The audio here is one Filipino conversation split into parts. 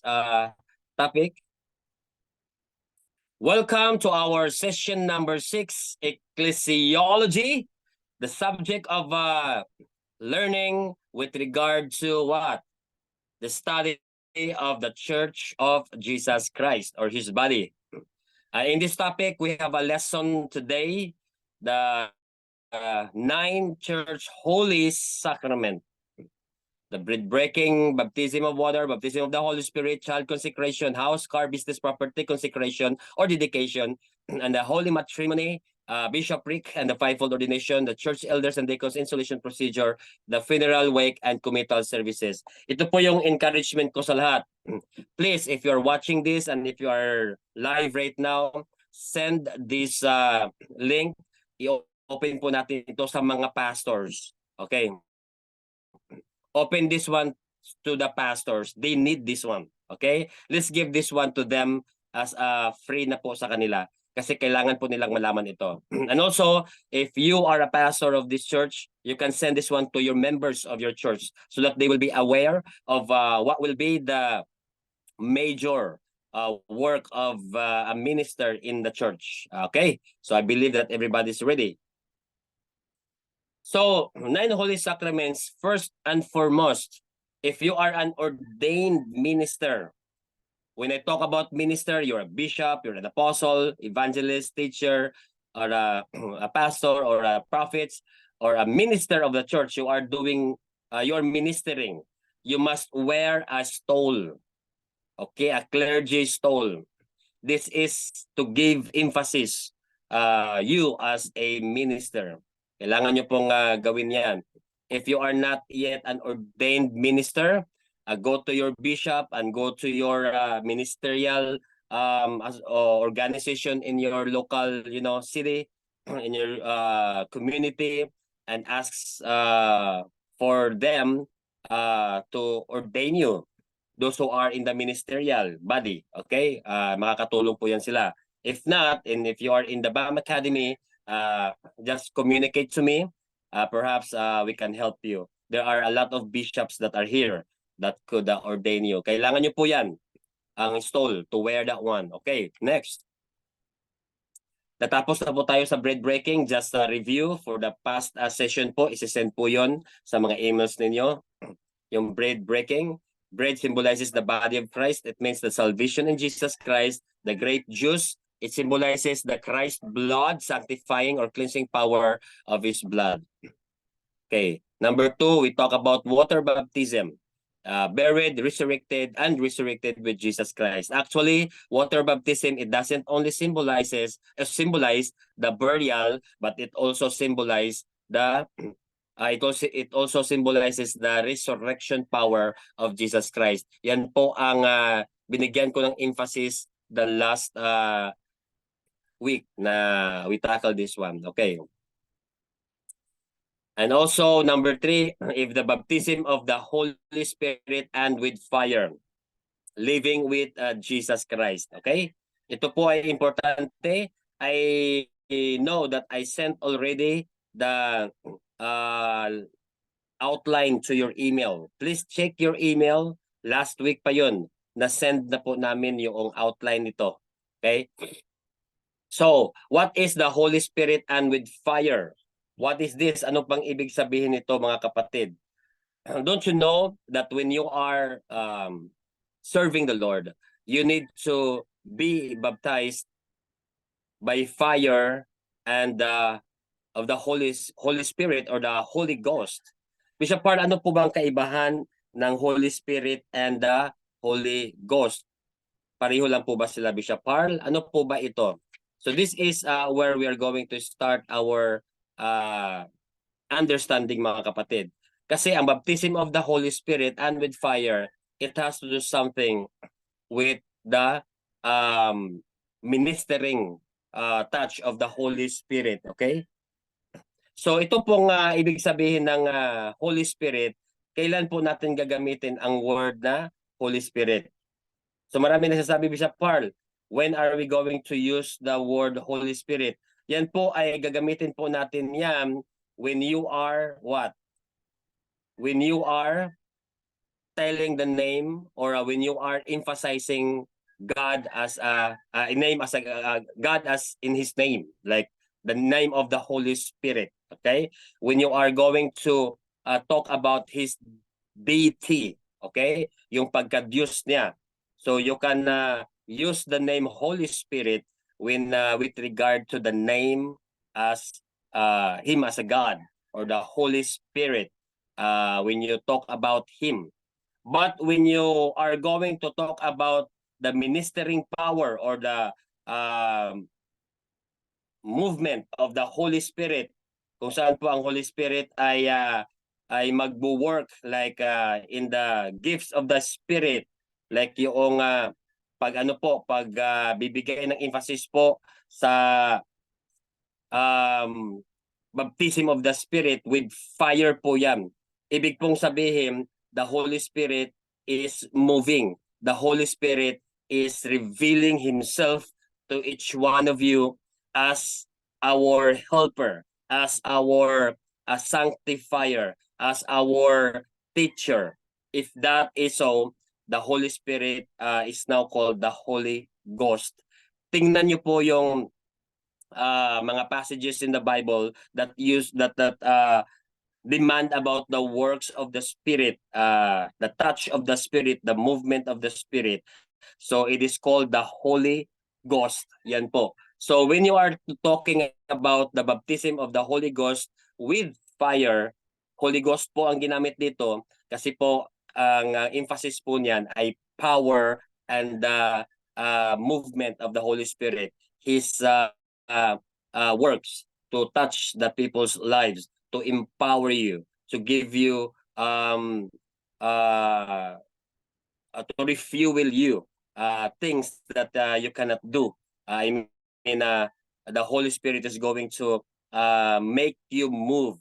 topic. Welcome to our session number 6, Ecclesiology, the subject of learning with regard to what? The study of the Church of Jesus Christ or His body. In this topic, we have a lesson today, the 9 Church Holy Sacrament. The bread breaking, baptism of water, baptism of the Holy Spirit, child consecration, house, car, business, property consecration or dedication, and the holy matrimony, bishopric, and the fivefold ordination, the church elders and deacons installation procedure, the funeral, wake, and committal services. Ito po yung encouragement ko sa lahat. Please, if you're watching this and if you are live right now, send this link. I-open po natin ito sa mga pastors. Okay. Open this one to the pastors. They need this one. Okay? Let's give this one to them as free na po sa kanila. Kasi kailangan po nilang malaman ito. And also, if you are a pastor of this church, you can send this one to your members of your church so that they will be aware of what will be the major work of a minister in the church. Okay? So I believe that everybody's ready. So, 9 Holy Sacraments, first and foremost, if you are an ordained minister, when I talk about minister, you're a bishop, you're an apostle, evangelist, teacher, or a pastor, or a prophet, or a minister of the church, you are doing, you're ministering. You must wear a stole, okay, a clergy stole. This is to give emphasis you as a minister. Kailangan nyo pong gawin yan. If you are not yet an ordained minister, go to your bishop and go to your ministerial organization in your local, city, in your community, and ask for them to ordain you. Those who are in the ministerial body, okay? Makakatulong po yan sila. If not, and if you are in the BAM Academy, just communicate to me. Perhaps we can help you. There are a lot of bishops that are here that could ordain you. Kailangan nyo po yan, ang stole, to wear that one. Okay, next. Natapos na po tayo sa bread breaking. Just a review for the past session po. Isisend po yon sa mga emails ninyo. Yung bread breaking. Bread symbolizes the body of Christ. It means the salvation in Jesus Christ. The great juice, it symbolizes the Christ blood, sanctifying or cleansing power of His blood. Okay. Number 2, we talk about water baptism. Buried, resurrected, and resurrected with Jesus Christ. Actually, water baptism, it doesn't only symbolize the burial, but it also symbolizes the it also symbolizes the resurrection power of Jesus Christ. Yan po ang binigyan ko ng emphasis the last week na we tackle this one. Okay. And also, number 3, if the baptism of the Holy Spirit and with fire, living with Jesus Christ. Okay? Ito po ay importante. I know that I sent already the outline to your email. Please check your email. Last week pa yun. Na-send na po namin yung outline nito. Okay? So, what is the Holy Spirit and with fire? What is this? Ano pang ibig sabihin nito, mga kapatid? Don't you know that when you are serving the Lord, you need to be baptized by fire and of the Holy Spirit or the Holy Ghost? Bishop Parl, ano po bang kaibahan ng Holy Spirit and the Holy Ghost? Pareho lang po ba sila, Bishop Parl? Ano po ba ito? So this is where we are going to start our understanding, mga kapatid. Kasi ang baptism of the Holy Spirit and with fire, it has to do something with the ministering touch of the Holy Spirit. Okay? So ito pong ibig sabihin ng Holy Spirit, kailan po natin gagamitin ang word na Holy Spirit? So marami nagsasabi, Bishop Parl, when are we going to use the word Holy Spirit? Yan po ay gagamitin po natin yan when you are what? When you are telling the name, or when you are emphasizing God as a name, as a God as in His name, like the name of the Holy Spirit. Okay, when you are going to talk about His deity, okay, yung pagka-Diyos niya, so you can use the name Holy Spirit when with regard to the name as Him as a God, or the Holy Spirit when you talk about Him. But when you are going to talk about the ministering power, or the movement of the Holy Spirit, kung saan po ang Holy Spirit ay magbo-work like in the gifts of the Spirit, like yung pag ano po, pag bibigay ng emphasis po sa baptism of the Spirit with fire po yan. Ibig pong sabihin, the Holy Spirit is moving. The Holy Spirit is revealing Himself to each one of you as our helper, as our sanctifier, as our teacher. If that is so, the Holy Spirit is now called the Holy Ghost. Tingnan niyo po yung mga passages in the Bible that demand about the works of the Spirit, the touch of the Spirit, the movement of the Spirit. So it is called the Holy Ghost. Yan po. So when you are talking about the baptism of the Holy Ghost with fire, Holy Ghost po ang ginamit dito kasi po ang emphasis po niyan ay power and the movement of the Holy Spirit. His works to touch the people's lives, to empower you, to give you to refuel you things that you cannot do. I mean, the Holy Spirit is going to make you move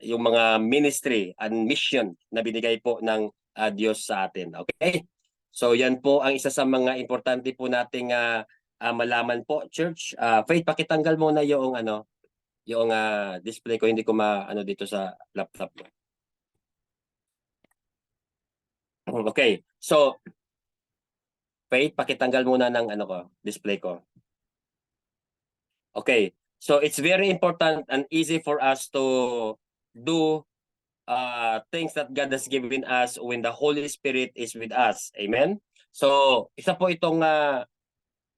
yung mga ministry and mission na binigay po ng Diyos sa atin. Okay? So yan po ang isa sa mga importante po nating malaman po, church. Faith, pakitanggal muna yung yung display ko, hindi ko maano dito sa laptop ko. Okay. So Faith, pakitanggal muna ng display ko. Okay. So it's very important and easy for us to do things that God has given us when the Holy Spirit is with us. Amen? So, isa po itong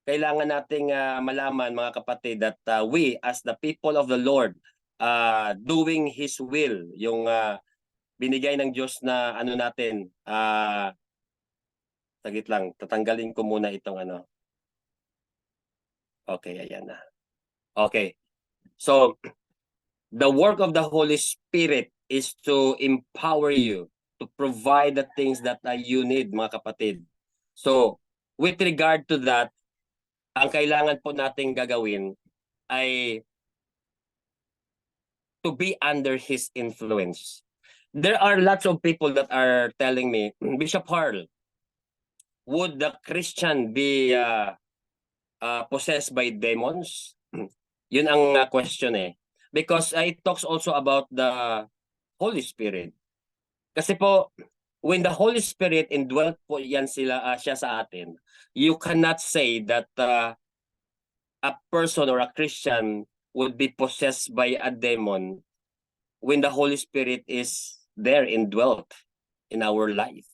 kailangan nating malaman, mga kapatid, that we as the people of the Lord doing His will, yung binigay ng Diyos na natin, saglit lang, tatanggalin ko muna itong okay, ayan na. Okay. So, the work of the Holy Spirit is to empower you, to provide the things that you need, mga kapatid. So, with regard to that, ang kailangan po nating gagawin ay to be under His influence. There are lots of people that are telling me, Bishop Harl, would the Christian be possessed by demons? Yun ang question eh. Because it talks also about the Holy Spirit. Kasi po, when the Holy Spirit indwelt po yan siya sa atin, you cannot say that a person or a Christian would be possessed by a demon when the Holy Spirit is there indwelt in our life.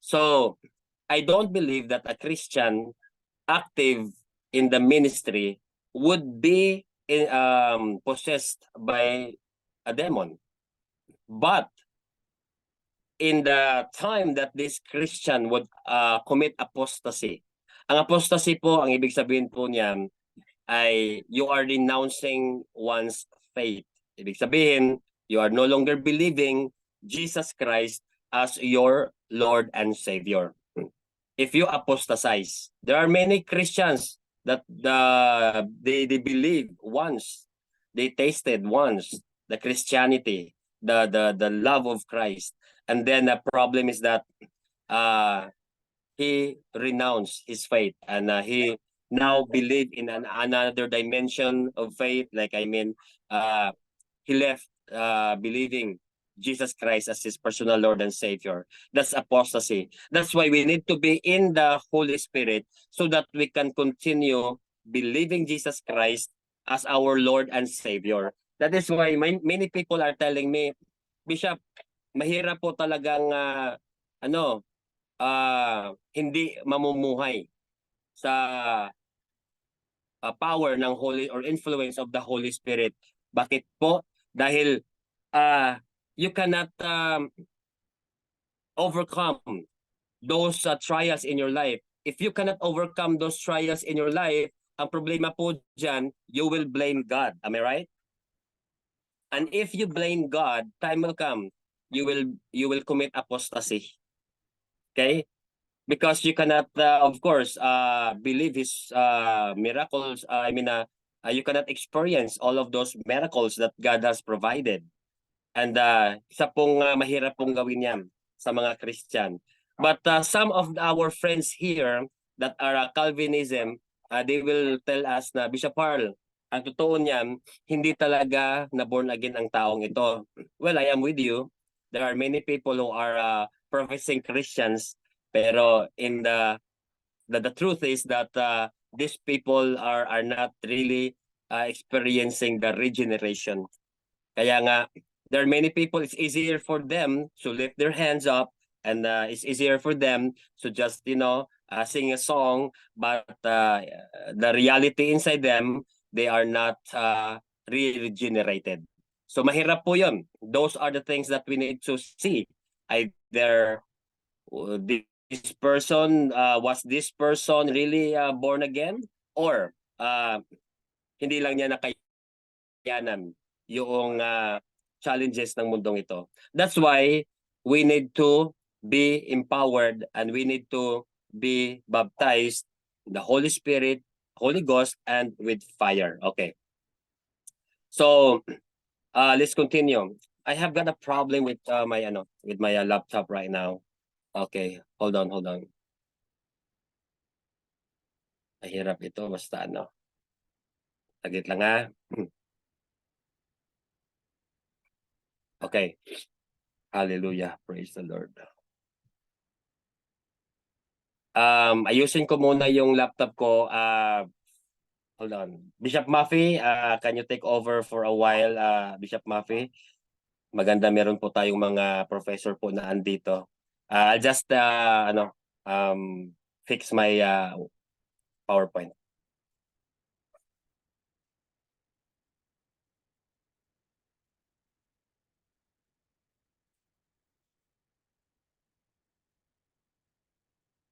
So, I don't believe that a Christian active in the ministry would be possessed by a demon. But in the time that this Christian would commit apostasy, ang apostasy po, ang ibig sabihin po niyan ay you are renouncing one's faith. Ibig sabihin, you are no longer believing Jesus Christ as your Lord and Savior. If you apostatize, there are many Christians that they believe once, they tasted once the Christianity, the love of Christ, and then the problem is that he renounced his faith, and he now believe in another dimension of faith. Like he left believing Jesus Christ as his personal Lord and Savior. That's apostasy. That's why we need to be in the Holy Spirit so that we can continue believing Jesus Christ as our Lord and Savior. That is why many people are telling me, Bishop, mahirap po talagang hindi mamumuhay sa power ng Holy or influence of the Holy Spirit. Bakit po? Dahil you cannot overcome those trials in your life. If you cannot overcome those trials in your life, ang problema po dyan, you will blame God. Am I right? And if you blame God, time will come. You will commit apostasy. Okay? Because you cannot, of course, believe his miracles. You cannot experience all of those miracles that God has provided. And isa pong mahirap pong gawin yan sa mga Christian. But some of our friends here that are Calvinism, they will tell us na, Bishop Harl, ang totoo niyan, hindi talaga na born again ang taong ito. Well, I am with you. There are many people who are professing Christians, pero in the truth is that these people are not really experiencing the regeneration. Kaya nga, there are many people, it's easier for them to lift their hands up, and it's easier for them to just, sing a song, but the reality inside them, they are not regenerated. So mahirap po yun. Those are the things that we need to see. Either this person, was this person really born again? Or hindi lang niya nakayanan yung challenges ng mundong ito. That's why we need to be empowered and we need to be baptized in the Holy Spirit, Holy Ghost, and with fire. Okay. So let's continue. I have got a problem with my laptop right now. Okay, hold on. Mahirap ito, basta Saglit lang ha. Okay. Hallelujah. Praise the Lord. Ayusin ko muna yung laptop ko. Hold on. Bishop Maffy, can you take over for a while, Bishop Maffy? Maganda, meron po tayong mga professor po na andito. I'll just fix my PowerPoint.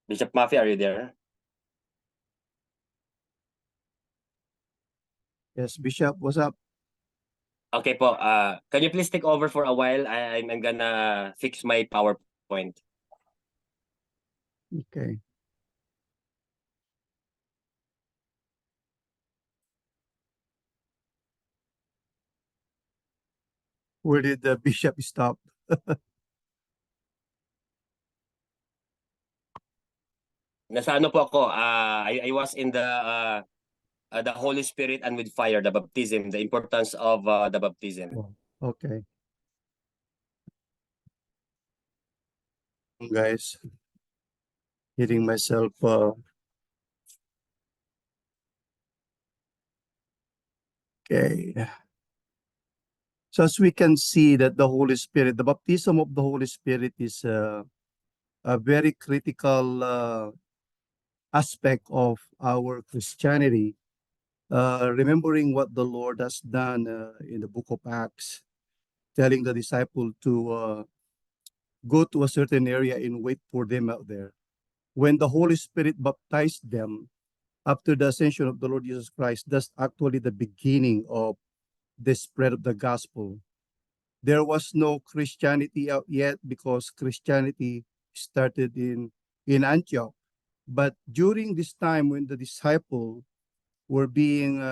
Bishop Maffy, are you there? Yes, Bishop, what's up? Okay po. Can you please take over for a while? I'm gonna fix my PowerPoint. Okay. Where did the bishop stop? Nasa ano po ako? I was in the Holy Spirit and with fire, the baptism, the importance of the baptism. Oh, okay. Guys, hitting myself. Okay. So as we can see that the Holy Spirit, the baptism of the Holy Spirit is a very critical aspect of our Christianity. Remembering what the Lord has done in the book of Acts, telling the disciple to go to a certain area and wait for them out there. When the Holy Spirit baptized them after the ascension of the Lord Jesus Christ, that's actually the beginning of the spread of the gospel. There was no Christianity out yet because Christianity started in Antioch. But during this time when the disciples were being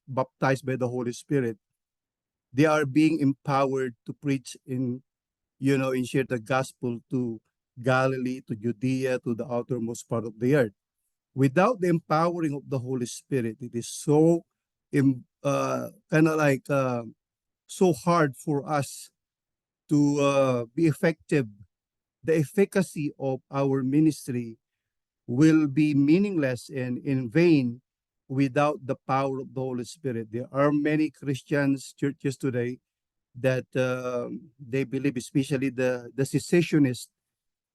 baptized by the Holy Spirit, they are being empowered to preach and share the gospel to Galilee, to Judea, to the outermost part of the earth. Without the empowering of the Holy Spirit, it is so so hard for us to be effective, the efficacy of our ministry will be meaningless and in vain without the power of the Holy Spirit. There are many Christians churches today that they believe, especially the cessationists.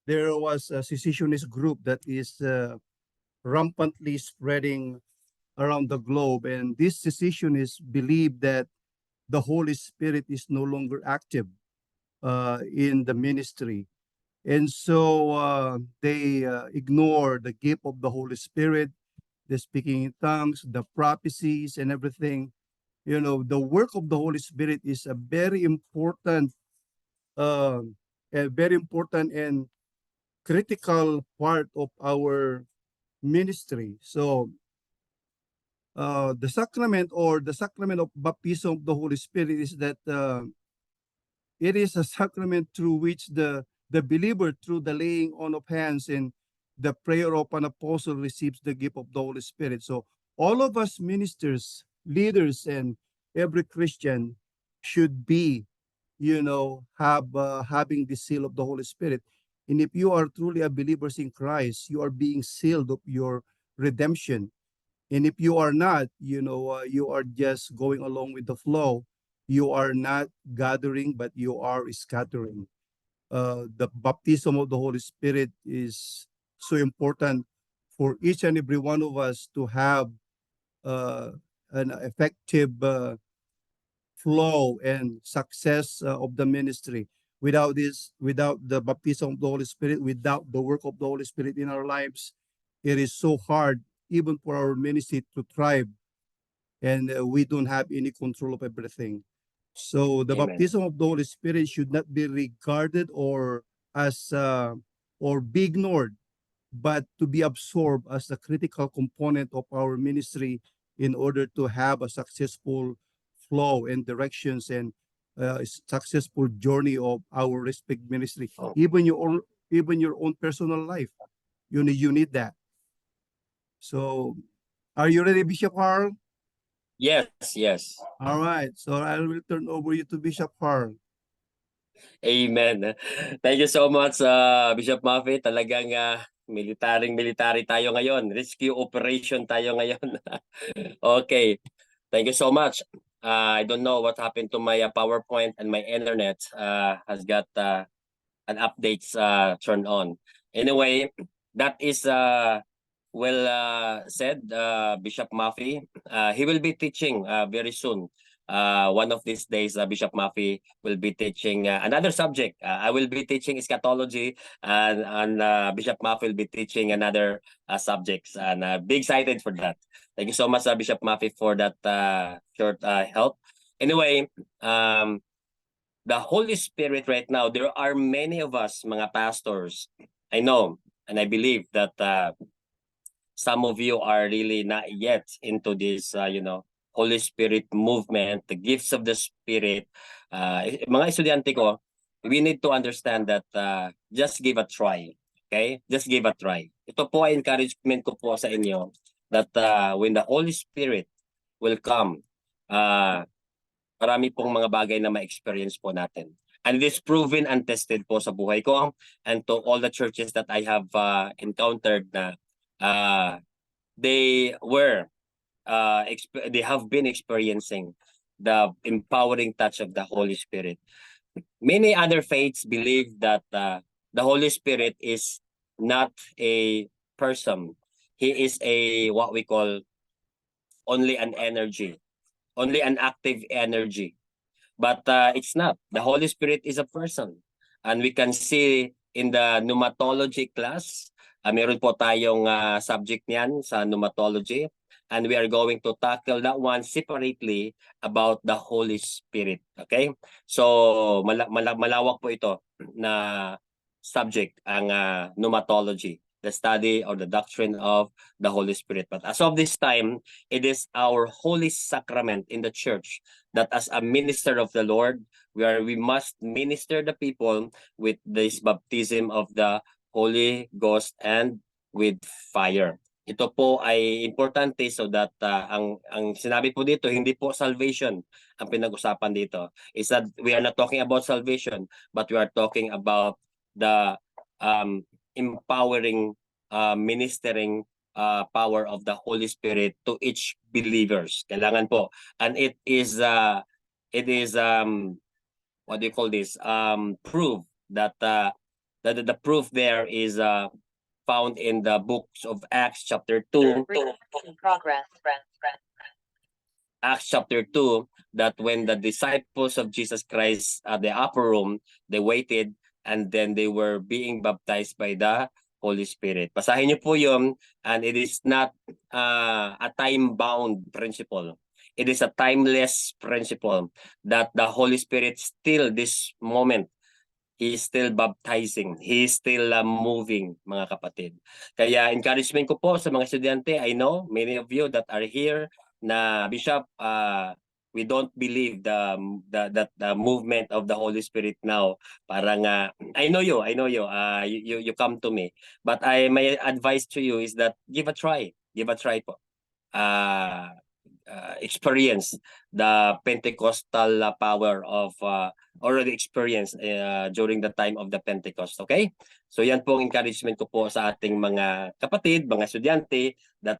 There was a cessationist group that is rampantly spreading around the globe, and these cessationists believe that the Holy Spirit is no longer active in the ministry. And so they ignore the gift of the Holy Spirit, the speaking in tongues, the prophecies, and everything. You know, the work of the Holy Spirit is uh, a very important and critical part of our ministry. So the sacrament or the sacrament of baptism of the Holy Spirit is that it is a sacrament through which the believer, through the laying on of hands and the prayer of an apostle, receives the gift of the Holy Spirit. So all of us ministers, leaders, and every Christian should be, having the seal of the Holy Spirit. And if you are truly a believer in Christ, you are being sealed of your redemption. And if you are not, you are just going along with the flow. You are not gathering, but you are scattering. The baptism of the Holy Spirit is so important for each and every one of us to have uh, an effective flow and success of the ministry. Without the baptism of the Holy Spirit, without the work of the Holy Spirit in our lives, it is so hard even for our ministry to thrive, and we don't have any control of everything. So the Amen. baptism of the Holy Spirit should not be regarded or be ignored, but to be absorbed as a critical component of our ministry in order to have a successful flow and directions and successful journey of our respective ministry. Even your own personal life, you need that. So, are you ready, Bishop Harl? Yes, yes. All right. So I will turn over you to Bishop Harl. Amen. Thank you so much, Bishop Maffei. Talagang military tayo ngayon. Rescue operation tayo ngayon. Okay. Thank you so much. I don't know what happened to my PowerPoint, and my internet has got an updates turned on. Anyway, that is well said, Bishop Maffei. He will be teaching very soon. One of these days, Bishop Maffei will be teaching another subject. I will be teaching eschatology, and Bishop Maffei will be teaching another subjects. And be excited for that. Thank you so much, Bishop Maffei, for that short help. Anyway, the Holy Spirit right now, there are many of us, mga pastors. I know, and I believe that some of you are really not yet into this, Holy Spirit movement, the gifts of the Spirit. Mga estudyante ko, we need to understand that just give a try. Okay? Just give a try. Ito po ay encouragement ko po sa inyo that when the Holy Spirit will come, marami pong mga bagay na ma-experience po natin. And it is proven and tested po sa buhay ko and to all the churches that I have encountered na they have been experiencing the empowering touch of the Holy Spirit. Many other faiths believe that the Holy Spirit is not a person. He is what we call only an energy, only an active energy. But it's not. The Holy Spirit is a person. And we can see in the pneumatology class, meron po tayong subject niyan sa pneumatology. And we are going to tackle that one separately about the Holy Spirit. Okay? So malawak po ito na subject ang pneumatology, the study or the doctrine of the Holy Spirit. But as of this time, it is our holy sacrament in the church that as a minister of the Lord, we must minister the people with this baptism of the Holy Ghost and with fire. ito po ay importante so that ang sinabi po dito, hindi po salvation ang pinag-usapan dito. Is that we are not talking about salvation, but we are talking about the empowering, ministering power of the Holy Spirit to each believers. Kailangan po. And it is what do you call this? Proof that the proof there is found in the books of Acts chapter 2. In progress. Acts chapter 2, that when the disciples of Jesus Christ at the upper room, they waited and then they were being baptized by the Holy Spirit. Basahin niyo po yun, and it is not a time-bound principle. It is a timeless principle that the Holy Spirit still this moment, He is still baptizing. He is still moving, mga kapatid. Kaya encouragement ko po sa mga estudyante, I know many of you that are here na Bishop, we don't believe the movement of the Holy Spirit now. Parang I know you, you come to me. But my advice to you is that give a try po. Experience the Pentecostal power of already experienced during the time of the Pentecost. Okay? So yan po ang encouragement ko po sa ating mga kapatid, mga estudyante that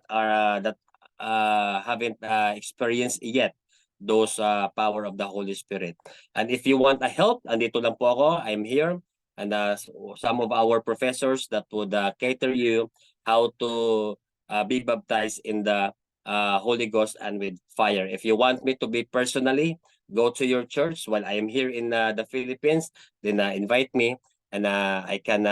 haven't experienced yet those power of the Holy Spirit. And if you want a help, andito lang po ako. I'm here. And some of our professors that would cater you how to be baptized in the Holy Ghost and with fire. If you want me to be personally, go to your church while I am here in the Philippines, then invite me and I can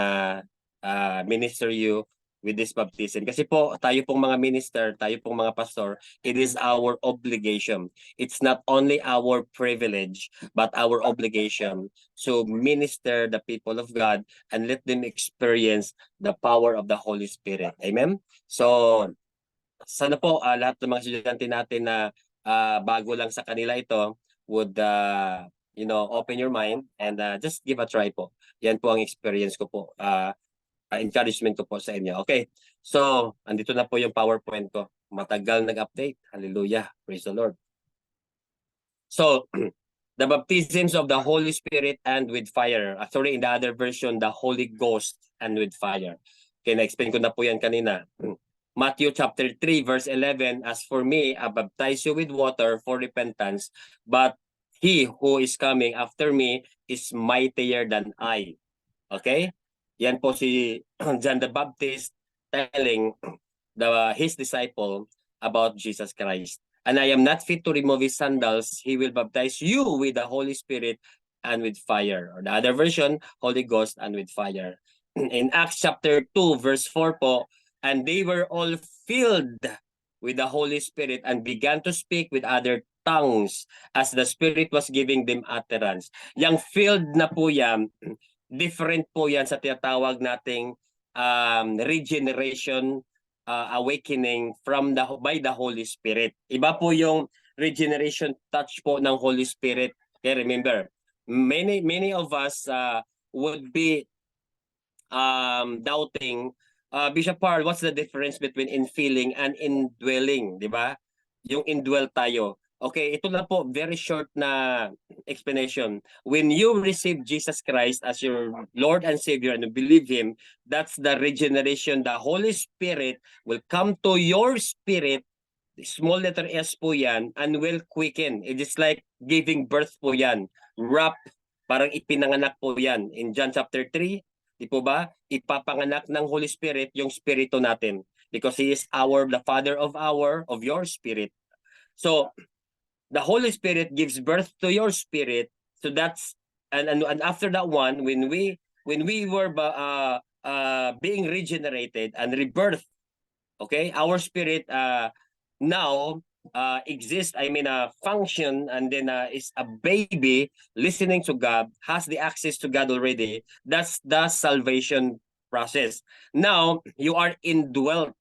minister you with this baptism. Kasi po, tayo pong mga minister, tayo pong mga pastor, it is our obligation. It's not only our privilege, but our obligation to minister the people of God and let them experience the power of the Holy Spirit. Amen? So, sana po lahat ng mga estudyante natin na bago lang sa kanila ito would open your mind and just give a try po. Yan po ang experience ko po. Encouragement ko po sa inyo. Okay. So, andito na po yung PowerPoint ko. Matagal nag-update. Hallelujah. Praise the Lord. So, the baptisms of the Holy Spirit and with fire. Actually, in the other version, the Holy Ghost and with fire. Okay, na-explain ko na po yan kanina. Matthew chapter 3 verse 11, as for me, I baptize you with water for repentance, but he who is coming after me is mightier than I. Okay? Yan po si John the Baptist telling his disciple about Jesus Christ. And I am not fit to remove his sandals. He will baptize you with the Holy Spirit and with fire. Or the other version, Holy Ghost and with fire. In Acts chapter 2 verse 4 po, and they were all filled with the Holy Spirit and began to speak with other tongues as the Spirit was giving them utterance. Yang filled na po yan, different po yan sa tinatawag nating regeneration, awakening by the Holy Spirit. Iba po yung regeneration touch po ng Holy Spirit. Okay, remember, many of us would be doubting, Bishop Parl, what's the difference between infilling and indwelling, di ba? Yung indwell tayo. Okay, ito lang po, very short na explanation. When you receive Jesus Christ as your Lord and Savior and you believe Him, that's the regeneration. The Holy Spirit will come to your spirit, small letter S po yan, and will quicken. It is like giving birth po yan. Wrap, parang ipinanganak po yan. In John chapter 3, di po ba? Ipapanganak ng Holy Spirit yung spirito natin. Because He is the Father of your spirit. So, the Holy Spirit gives birth to your spirit. So that's and after that one, when we were being regenerated and rebirth, okay, our spirit now exists. Function, and then is a baby listening to God, has the access to God already. That's the salvation process. Now you are indwelt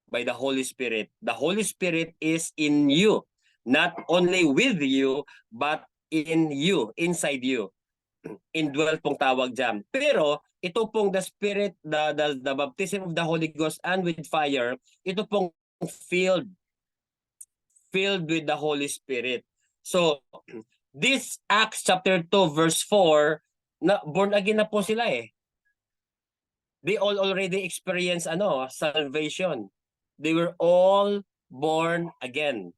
by the Holy Spirit. The Holy Spirit is in you. Not only with you, but in you, inside you. indwell pong tawag dyan. Pero ito pong the Spirit, the baptism of the Holy Ghost and with fire, ito pong filled with the Holy Spirit. So, this Acts chapter 2 verse 4, na born again na po sila eh. They all already experienced salvation. They were all born again.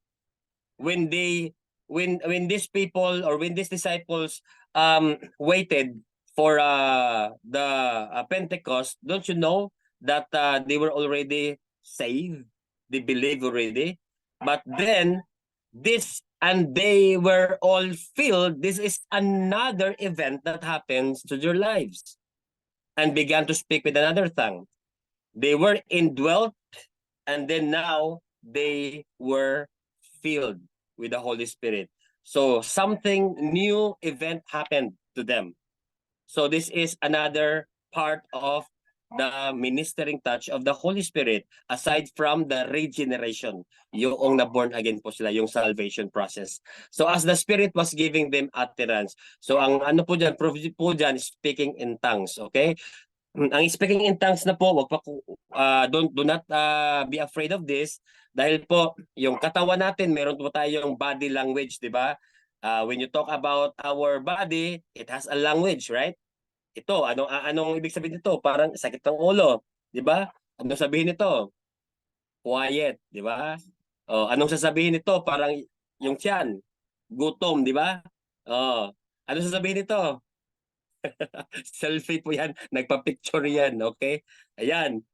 When these people or when these disciples waited for the Pentecost, don't you know that they were already saved? They believe already. But then and they were all filled. This is another event that happens to their lives, and began to speak with another tongue. They were indwelt, and then now they were filled with the Holy Spirit. So something new event happened to them. So this is another part of the ministering touch of the Holy Spirit aside from the regeneration, yung na-born again po sila, yung salvation process. So as the Spirit was giving them utterance, so ang ano po dyan, po dyan, speaking in tongues, okay? Ang speaking in tongues na po, wag pa do not be afraid of this dahil po yung katawan natin, meron po tayong body language, di ba? When you talk about our body, it has a language, right? Ito, anong ibig sabihin nito? Parang sakit ng ulo, di ba? Anong sabihin nito? Quiet, di ba? Anong sasabihin nito? Parang yung tiyan, gutom, di ba? Anong sasabihin nito? Selfie po yan, nagpa-picture yan, okay? Ayan.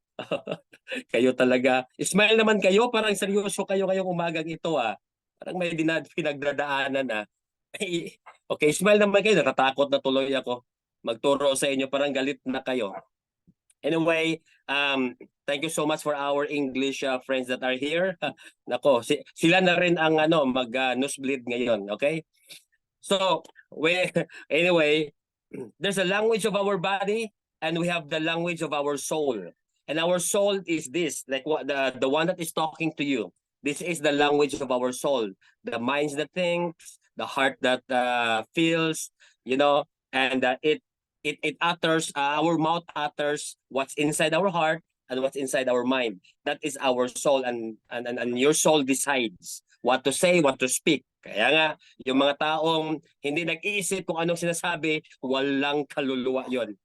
Kayo talaga. Smile naman kayo, parang seryoso kayo ngayong umagang ito Parang may pinagdadaanan Okay, smile naman kayo, natatakot na tuloy ako magturo sa inyo, parang galit na kayo. Anyway, thank you so much for our English friends that are here. Nako, sila na rin ang mag-nosebleed ngayon, okay? So, anyway, there's a language of our body and we have the language of our soul. And our soul is this, like what the one that is talking to you. This is the language of our soul. The minds that thinks, the heart that feels, and it utters, our mouth utters what's inside our heart and what's inside our mind. That is our soul, and your soul decides what to say, what to speak. Kaya nga, yung mga taong hindi nag-iisip kung anong sinasabi, walang kaluluwa yon.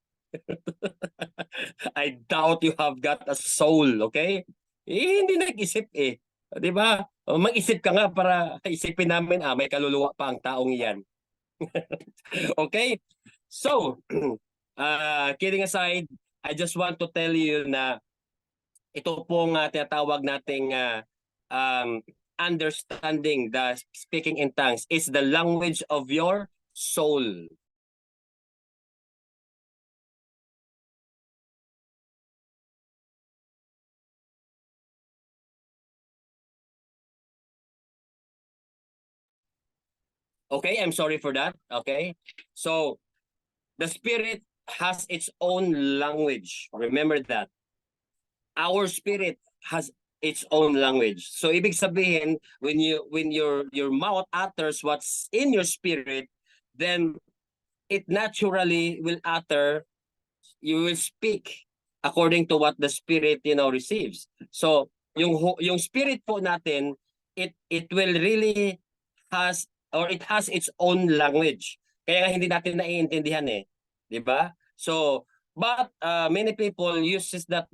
I doubt you have got a soul, okay? Hindi nag-isip eh. Di ba? Mag-isip ka nga para isipin namin, may kaluluwa pa ang taong iyan. Okay? So, kidding aside, I just want to tell you na ito pong tinatawag nating understanding the speaking in tongues is the language of your soul. Okay, I'm sorry for that. Okay, so the Spirit has its own language. Remember that. Our spirit has its own language. So ibig sabihin, when your mouth utters what's in your spirit, then it naturally will utter, you will speak according to what the Spirit receives. So yung spirit po natin, it will really has, or it has its own language. Kaya hindi natin naiintindihan eh, 'di ba? So but many people uses that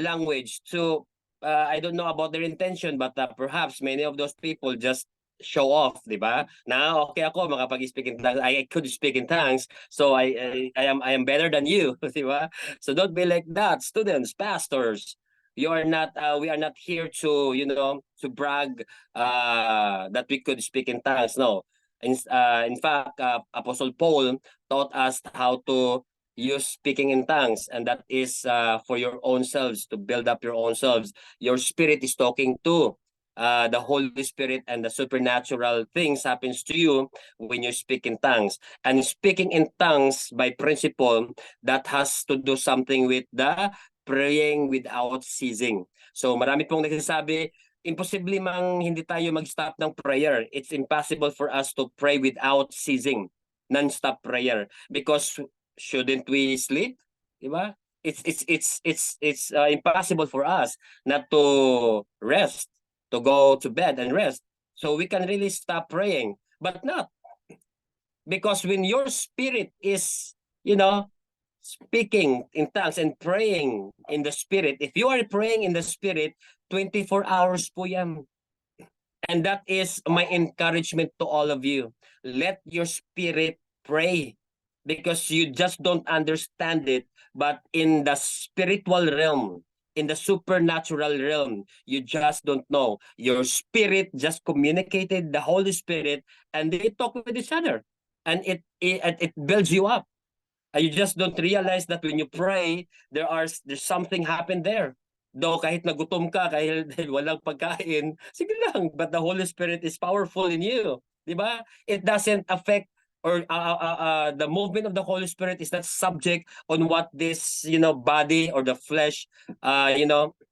language to I don't know about their intention, but perhaps many of those people just show off, di ba? Na okay ako makapag-speak in tongues, I could speak in tongues, so I am better than you, di ba? So don't be like that, students, pastors. We are not here to to brag that we could speak in tongues. No. In fact, Apostle Paul taught us how to use speaking in tongues, and that is for your own selves, to build up your own selves. Your spirit is talking to the Holy Spirit, and the supernatural things happens to you when you speak in tongues. And speaking in tongues by principle, that has to do something with the praying without ceasing. So marami pong nagsasabi, imposible mang hindi tayo mag-stop ng prayer. It's impossible for us to pray without ceasing. non-stop prayer. Because shouldn't we sleep? Diba? It's impossible for us not to rest, to go to bed and rest. So we can really stop praying, but not. Because when your spirit is, speaking in tongues and praying in the spirit, if you are praying in the spirit, 24 hours po yan. And that is my encouragement to all of you. Let your spirit pray, because you just don't understand it, but in the spiritual realm, in the supernatural realm, you just don't know. Your spirit just communicated the Holy Spirit, and they talk with each other, and it builds you up. You just don't realize that when you pray, there's something happened there. Though kahit nagutom ka, kahit walang pagkain, sige lang, but the Holy Spirit is powerful in you. Diba? It doesn't affect, or the movement of the Holy Spirit is not subject on what this, body or the flesh,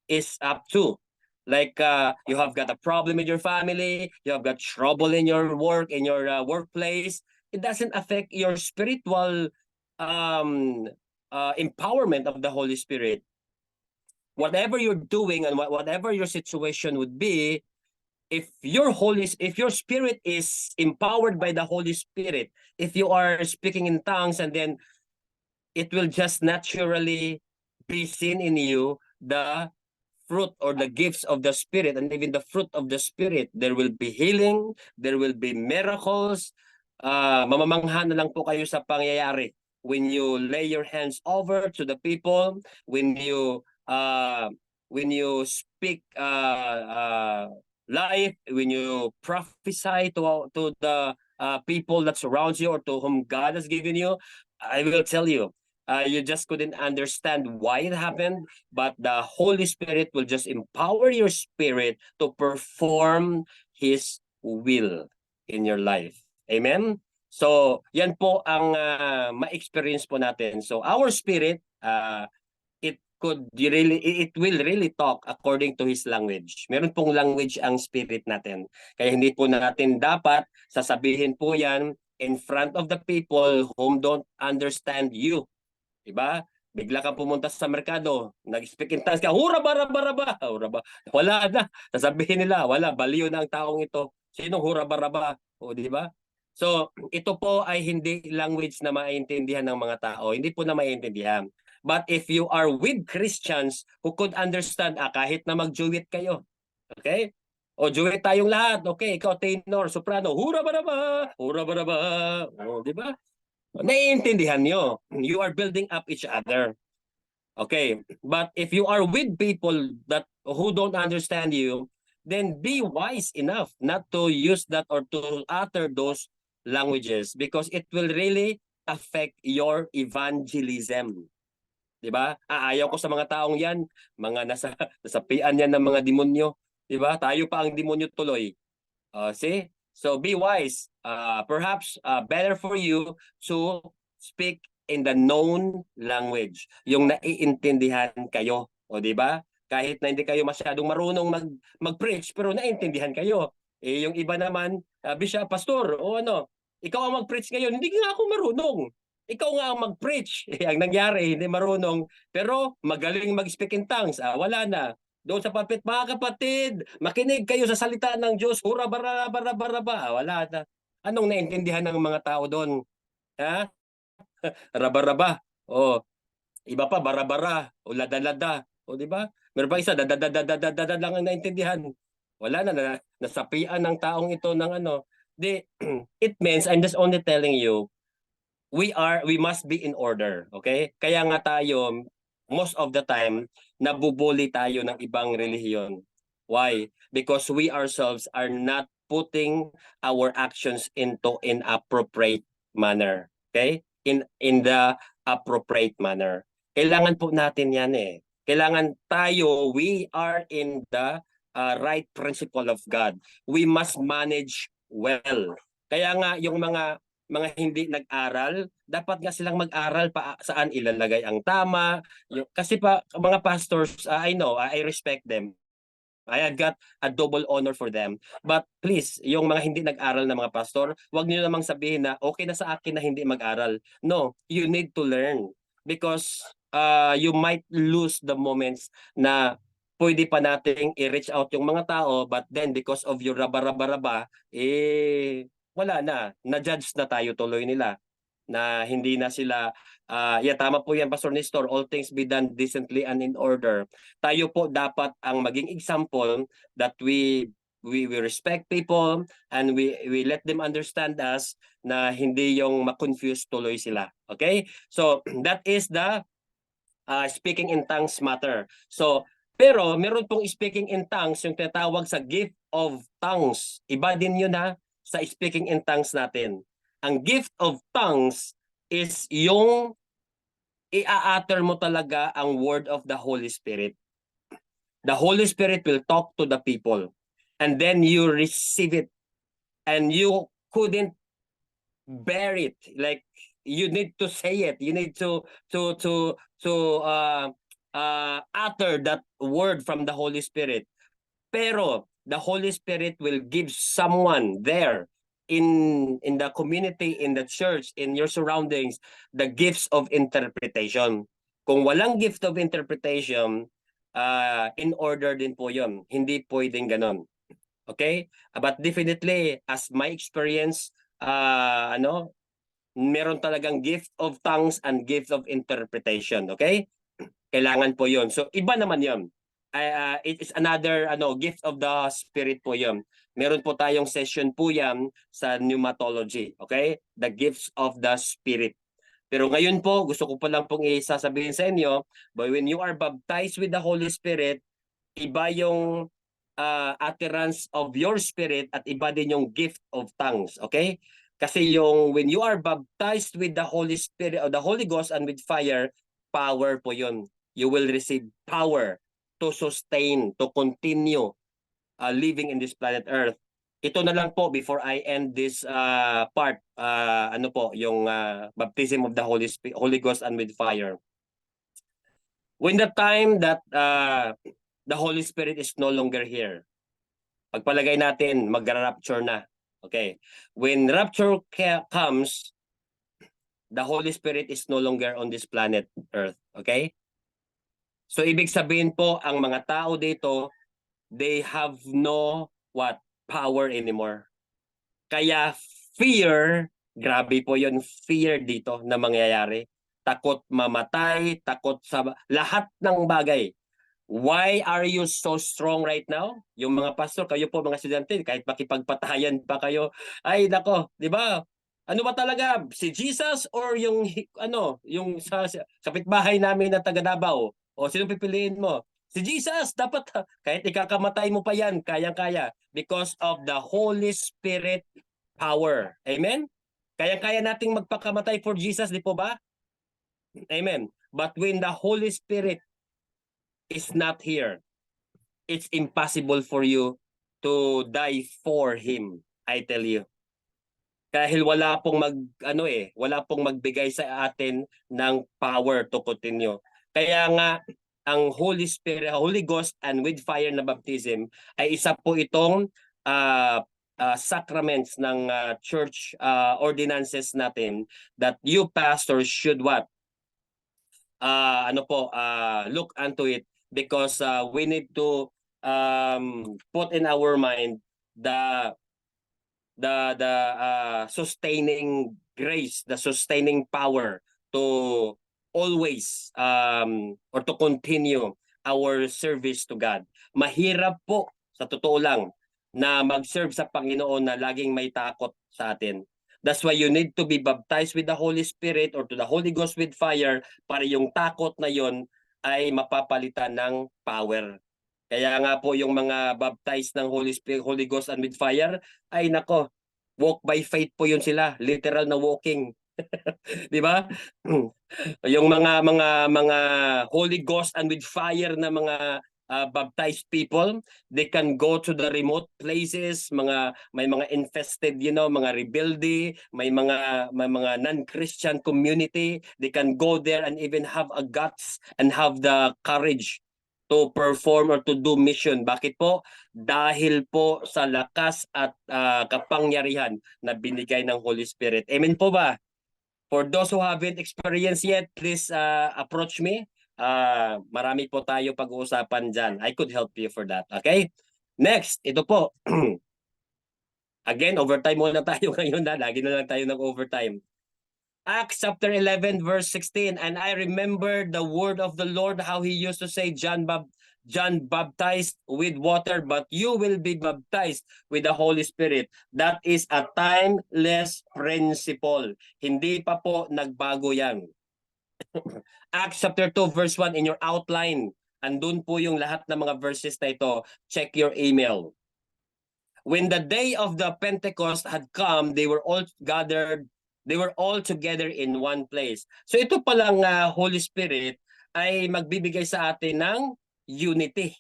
is up to. Like you have got a problem with your family, you have got trouble in your work, in your workplace. It doesn't affect your spiritual empowerment of the Holy Spirit. Whatever you're doing and whatever your situation would be, if your spirit is empowered by the Holy Spirit, if you are speaking in tongues, and then it will just naturally be seen in you the fruit or the gifts of the Spirit, and even the fruit of the Spirit. There will be healing, there will be miracles. Mamamangha na lang po kayo sa pangyayari when you lay your hands over to the people, when you speak life, when you prophesy to the people that surrounds you or to whom God has given you. I will tell you, you just couldn't understand why it happened, but the Holy Spirit will just empower your spirit to perform His will in your life. Amen? So, yan po ang ma-experience po natin. So, our spirit, it will really talk according to His language. Meron pong language ang spirit natin. Kaya hindi po natin dapat sasabihin po yan in front of the people whom don't understand you. Diba? Bigla kang pumunta sa merkado, nag-speak in tongues ka, hura bara bara ba? Hura ba? Wala na. Sasabihin nila, wala, baliw na ang taong ito. Sinong hura bara ba? O, di ba? So, ito po ay hindi language na maintindihan ng mga tao. Hindi po na maintindihan. But if you are with Christians who could understand, kahit na mag-duet kayo, okay? O, duet tayong lahat. Okay, ikaw tenor, soprano, hura bara ba? Hura bara ba? O, di ba? Naiintindihan nyo. You are building up each other. Okay, but if you are with people who don't understand you, then be wise enough not to use that or to utter those languages, because it will really affect your evangelism. Diba? Ayaw ko sa mga taong yan, mga nasapian yan ng mga demonyo. Diba? Tayo pa ang demonyo tuloy. See? So be wise. Perhaps better for you to speak in the known language, yung naiintindihan kayo, o di ba? Kahit na hindi kayo masyadong marunong mag-preach, pero naiintindihan kayo. Yung iba naman, Bishop, Pastor, o ano, ikaw ang mag-preach ngayon, hindi nga ako marunong. Ikaw nga ang mag-preach. Ang nangyari, hindi marunong, pero magaling mag-speak in tongues. Wala na. Doon sa pulpit, mga kapatid, makinig kayo sa salita ng Diyos. Hura bara bara bara ba? Wala na. Anong naintindihan ng mga tao doon? Ha? Raba-raba. O, iba pa, bara-bara. O, lada-lada. O, di ba? Meron pa isa, dada lang ang naintindihan. Wala na, nasapian ng taong ito ng ano. It means, I'm just only telling you, we must be in order. Okay? Kaya nga tayo, most of the time, nabubuli tayo ng ibang relihiyon. Why? Because we ourselves are not putting our actions into an appropriate manner. Okay? In the appropriate manner. Kailangan po natin yan eh. Kailangan tayo, we are in the right principle of God. We must manage well. Kaya nga yung mga hindi nag-aral, dapat nga silang mag-aral pa saan ilalagay ang tama. Kasi pa mga pastors, I know, I respect them. I got a double honor for them. But please, yung mga hindi nag-aral na mga pastor, wag niyo namang sabihin na okay na sa akin na hindi mag-aral. No, you need to learn because you might lose the moments na pwede pa nating i-reach out yung mga tao, but then because of your raba-raba-raba, wala na. Na-judge na tayo tuloy nila na hindi na sila yeah, tama po yan Pastor Nestor, all things be done decently and in order. Tayo po dapat ang maging example that we respect people and we let them understand us na hindi yung ma-confuse tuloy sila. Okay? So that is the speaking in tongues matter. So pero meron pong speaking in tongues yung tinatawag sa gift of tongues. Iba din yun sa speaking in tongues natin. Ang gift of tongues is yung i-utter mo talaga ang word of the Holy Spirit. The Holy Spirit will talk to the people and then you receive it and you couldn't bear it. Like you need to say it. You need to utter that word from the Holy Spirit. Pero the Holy Spirit will give someone there in the community, in the church, in your surroundings, the gifts of interpretation. Kung walang gift of interpretation, in order din po yun. Hindi pwedeng ganon. Okay? But definitely, as my experience, meron talagang gift of tongues and gift of interpretation. Okay? Kailangan po yun. So, iba naman yun. It is another gift of the Spirit po yun. Meron po tayong session po yan sa pneumatology. Okay? The gifts of the Spirit. Pero ngayon po, gusto ko pa lang pong isasabihin sa inyo, but when you are baptized with the Holy Spirit, iba yung utterance of your spirit at iba din yung gift of tongues. Okay? Kasi yung when you are baptized with the Holy Spirit or the Holy Ghost and with fire, power po yun. You will receive power to sustain, to continue living in this planet Earth. Ito na lang po before I end this part, yung baptism of the Holy Ghost and with fire. When the time that the Holy Spirit is no longer here, pagpalagay natin mag-rapture na. Okay. When rapture comes, the Holy Spirit is no longer on this planet Earth. Okay? So ibig sabihin po ang mga tao dito, they have no power anymore. Kaya fear, grabe po yun, fear dito na mangyayari. Takot mamatay, takot sa lahat ng bagay. Why are you so strong right now? Yung mga pastor, kayo po mga estudyante, kahit makipagpatayan pa kayo, ay nako, di ba? Ano ba talaga? Si Jesus or yung yung sa kapitbahay namin na taga Davao? O sino pipiliin mo? Si Jesus, dapat kahit ikakamatay mo pa yan, kayang-kaya because of the Holy Spirit power. Amen? Kayang-kaya nating magpakamatay for Jesus, di po ba? Amen. But when the Holy Spirit is not here, it's impossible for you to die for Him, I tell you. Dahil wala pong wala pong magbigay sa atin ng power to continue. Kaya nga ang Holy Spirit, Holy Ghost and with fire na baptism ay isa po itong sacraments ng church ordinances natin that you pastors should look into it because we need to put in our mind the sustaining grace, the sustaining power to always or to continue our service to God. Mahirap po, sa totoo lang, na mag-serve sa Panginoon na laging may takot sa atin. That's why you need to be baptized with the Holy Spirit or to the Holy Ghost with fire para yung takot na yon ay mapapalitan ng power. Kaya nga po yung mga baptized ng Holy Spirit, Holy Ghost and with fire, ay nako, walk by faith po yun sila, literal na walking. 'Di ba? Yung mga Holy Ghost and with fire na mga baptized people, they can go to the remote places, may mga infested, mga rebelde, may mga non-Christian community, they can go there and even have a guts and have the courage to perform or to do mission. Bakit po? Dahil po sa lakas at kapangyarihan na binigay ng Holy Spirit. Amen po ba? For those who haven't experienced yet, please approach me. Marami po tayo pag-uusapan dyan. I could help you for that. Okay? Next, ito po. Again, overtime muna tayo ngayon. Lagi na lang tayo ng-overtime. Acts chapter 11 verse 16, and I remember the word of the Lord, how he used to say, John baptized with water, but you will be baptized with the Holy Spirit. That is a timeless principle. Hindi pa po nagbago yan. Acts chapter 2 verse 1 in your outline. Andun po yung lahat ng mga verses na ito. Check your email. When the day of the Pentecost had come, they were all gathered. They were all together in one place. So ito palang Holy Spirit ay magbibigay sa atin ng unity.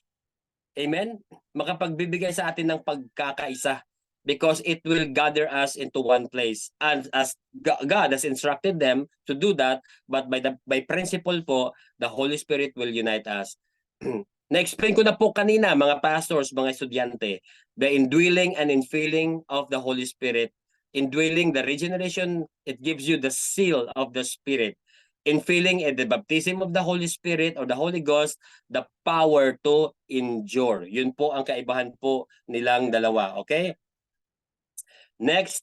Amen? Makapagbibigay sa atin ng pagkakaisa because it will gather us into one place. And as God has instructed them to do that, but by principle po, the Holy Spirit will unite us. Na-explain ko na po kanina, mga pastors, mga estudyante, the indwelling and infilling of the Holy Spirit. Indwelling, the regeneration, it gives you the seal of the Spirit. Infilling, the baptism of the Holy Spirit or the Holy Ghost, the power to endure. Yun po ang kaibahan po nilang dalawa. Okay? Next,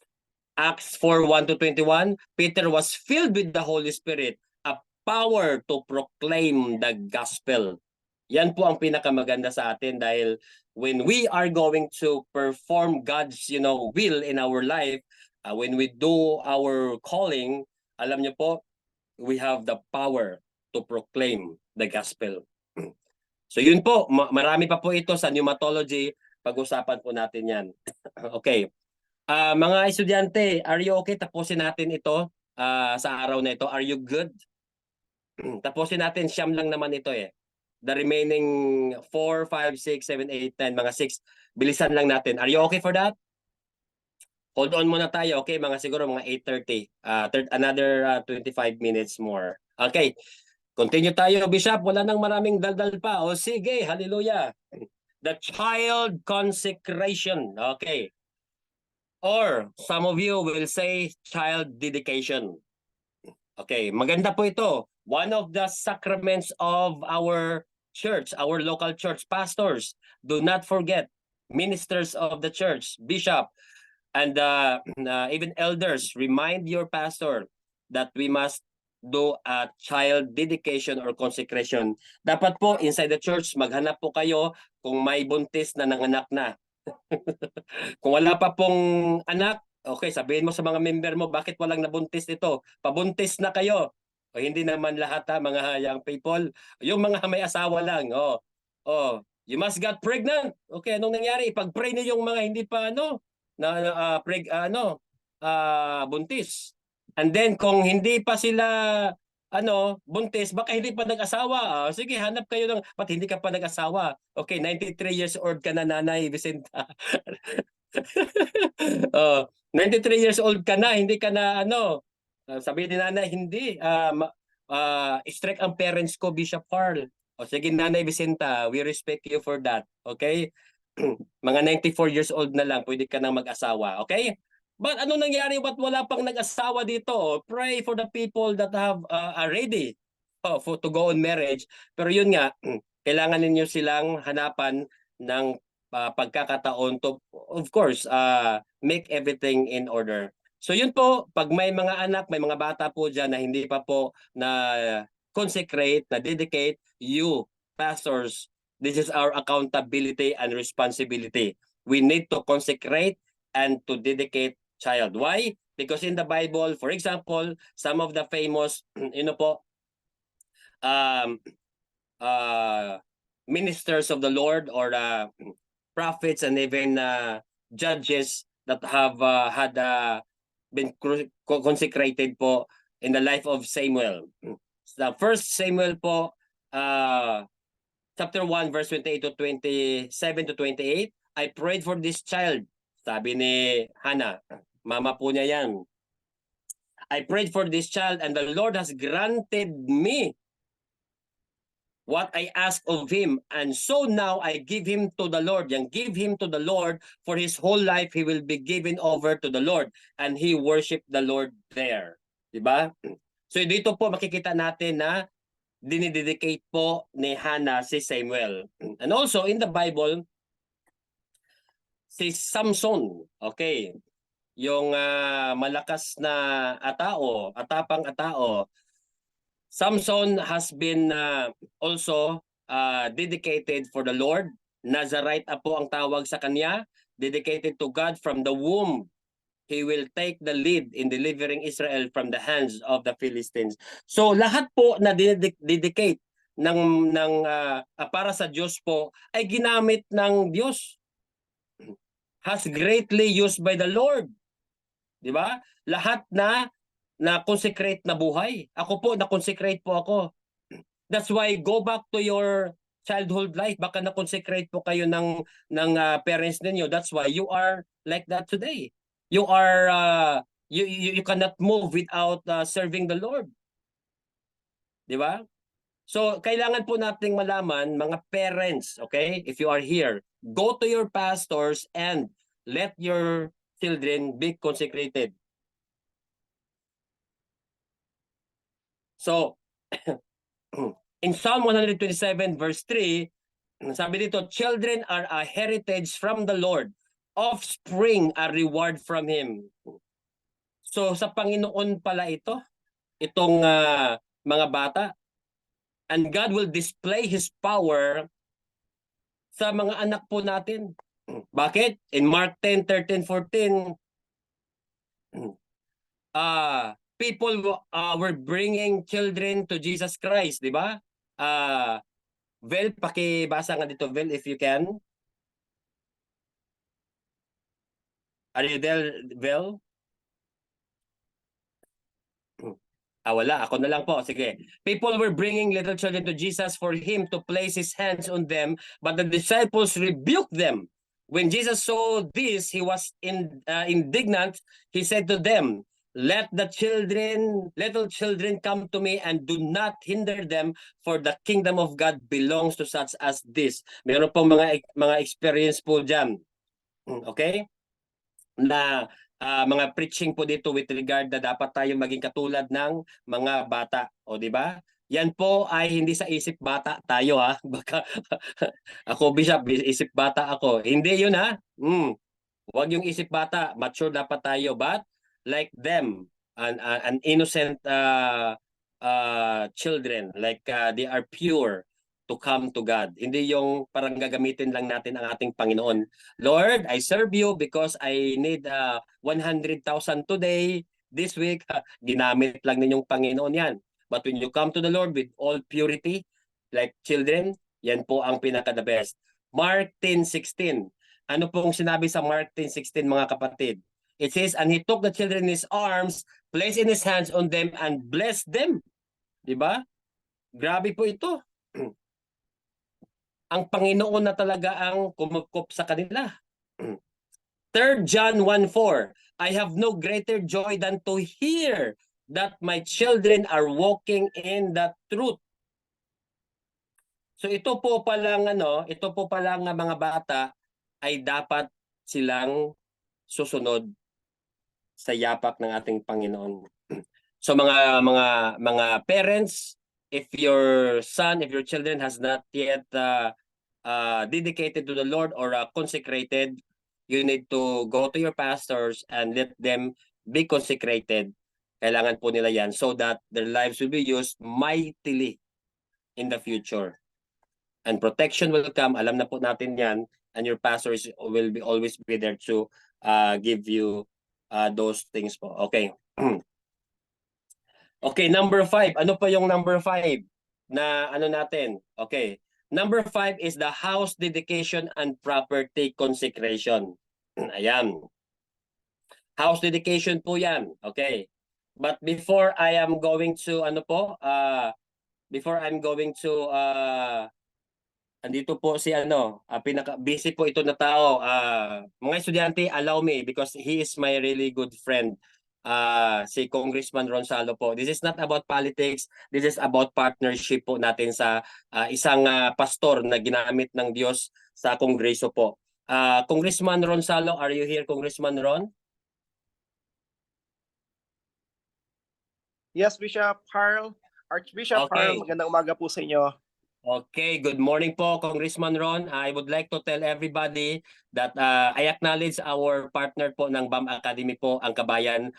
Acts 4:1-21, Peter was filled with the Holy Spirit, a power to proclaim the gospel. Yan po ang pinakamaganda sa atin dahil when we are going to perform God's will in our life, when we do our calling, alam niyo po, we have the power to proclaim the gospel. So yun po, marami pa po ito sa pneumatology, pag-usapan po natin yan. Okay. Mga estudyante, are you okay? Tapusin natin ito sa araw na ito. Are you good? Tapusin natin, siyam lang naman ito eh. The remaining 4, 5, 6, 7, 8, 10, mga 6. Bilisan lang natin. Are you okay for that? Hold on muna tayo. Okay, mga siguro mga 8:30. Another 25 minutes more. Okay. Continue tayo, Bishop. Wala nang maraming daldal pa. O sige, hallelujah. The child consecration. Okay. Or some of you will say child dedication. Okay, maganda po ito. One of the sacraments of our church, our local church pastors. Do not forget, ministers of the church, bishop, and even elders, remind your pastor that we must do a child dedication or consecration. Dapat po inside the church, maghanap po kayo kung may buntis na nanganak na. Kung wala pa pong anak, okay, sabihin mo sa mga member mo, bakit walang nabuntis nito? Pabuntis na kayo. O hindi naman lahat mga young people. Yung mga may asawa lang. You must get pregnant. Okay, anong nangyari? Ipag-pray niyo yung mga hindi pa buntis. And then kung hindi pa sila buntis, baka hindi pa nag-asawa. Sige, hanap kayo ng, ba't hindi ka pa nag-asawa? Okay, 93 years old ka na, Nanay Vicenta. 93 years old ka na, hindi ka na sabi ni Nanay, hindi. Strict ang parents ko, Bishop Carl. O sige, Nanay Vicenta, we respect you for that. Okay? Mga 94 years old na lang, pwede ka nang mag-asawa. Okay? But ano nangyari? Ba't wala pang nag-asawa dito? Pray for the people that are ready to go on marriage. Pero yun nga, kailangan ninyo silang hanapan ng pagkakataon to, of course, make everything in order. So yun po, pag may mga anak, may mga bata po dyan na hindi pa po na consecrate, na dedicate, you, pastors, this is our accountability and responsibility. We need to consecrate and to dedicate child. Why? Because in the Bible, for example, some of the famous, ministers of the Lord or prophets and even judges that have been consecrated po in the life of Samuel. The first Samuel po, chapter 1, verse 28-27-28, I prayed for this child. Sabi ni Hannah, mama po niya yan. I prayed for this child and the Lord has granted me what I ask of him. And so now I give him to the Lord. Yang give him to the Lord, for his whole life he will be given over to the Lord. And he worshiped the Lord there. Diba? So dito po makikita natin na dinidedicate po ni Hannah si Samuel. And also in the Bible, si Samson, okay, yung malakas na atao, atapang atao, Samson has been also dedicated for the Lord. Nazarite po ang tawag sa kanya, dedicated to God from the womb. He will take the lead in delivering Israel from the hands of the Philistines. So lahat po na dedicate ng para sa Diyos po ay ginamit ng Diyos. Has greatly used by the Lord. 'Di ba? Lahat na consecrate na buhay. Ako po, na-consecrate po ako. That's why go back to your childhood life. Baka na-consecrate po kayo ng parents ninyo. That's why you are like that today. You are you cannot move without serving the Lord. 'Di ba? So kailangan po nating malaman, mga parents, okay? If you are here, go to your pastors and let your children be consecrated. So in Psalm 127 verse 3, sabi dito, children are a heritage from the Lord, offspring a reward from Him. So sa Panginoon pala itong mga bata. And God will display His power sa mga anak po natin. Bakit? In Mark 10:13, 14, people were bringing children to Jesus Christ, di ba? Vel, pakibasa nga dito, Vel, if you can. Are you there, Vel? Wala. Ako na lang po. Sige. People were bringing little children to Jesus for Him to place His hands on them, but the disciples rebuked them. When Jesus saw this, He was indignant. He said to them, let the little children come to me and do not hinder them, for the kingdom of God belongs to such as this. Meron pong mga experience po dyan. Okay? Na mga preaching po dito with regard na dapat tayo maging katulad ng mga bata. O di ba? Yan po ay hindi sa isip bata tayo ha. Baka ako Bishop, isip bata ako. Hindi yun ha. Huwag yung isip bata, mature dapat tayo, but like them, an innocent children, like they are pure to come to God. Hindi yung parang gagamitin lang natin ang ating Panginoon. Lord, I serve you because I need 100,000 today, this week. Ginamit lang ninyong Panginoon yan. But when you come to the Lord with all purity, like children, yan po ang pinaka-the best. Mark 10:16. Ano pong sinabi sa Mark 10:16, mga kapatid? It says, and He took the children in His arms, placed in His hands on them, and blessed them. Diba? Grabe po ito. Ang Panginoon na talaga ang kumukop sa kanila. 3 John 1:4, I have no greater joy than to hear that my children are walking in the truth. So ito po palang mga bata ay dapat silang susunod sa yapak ng ating Panginoon. So mga parents, if your son, if your children has not yet dedicated to the Lord or consecrated, you need to go to your pastors and let them be consecrated. Kailangan po nila yan so that their lives will be used mightily in the future. And protection will come. Alam na po natin yan. And your pastors will be always be there to give you those things po. Okay. Okay, number 5. Ano pa yung number 5 na ano natin? Okay. Number 5 is the house dedication and property consecration. Ayan. House dedication po yan. Okay. But before I am going to andito po si pinaka-busy po ito na tao. Mga estudyante, allow me because he is my really good friend. si Congressman Ronsalo po. This is not about politics, this is about partnership po natin sa isang pastor na ginamit ng Diyos sa Kongreso po. Congressman Ronsalo, are you here, Congressman Ron? Yes, Bishop Carl. Archbishop Carl, Okay. magandang umaga po sa inyo. Okay, good morning po, Congressman Ron. I would like to tell everybody that I acknowledge our partner po ng BAM Academy po, ang Kabayan.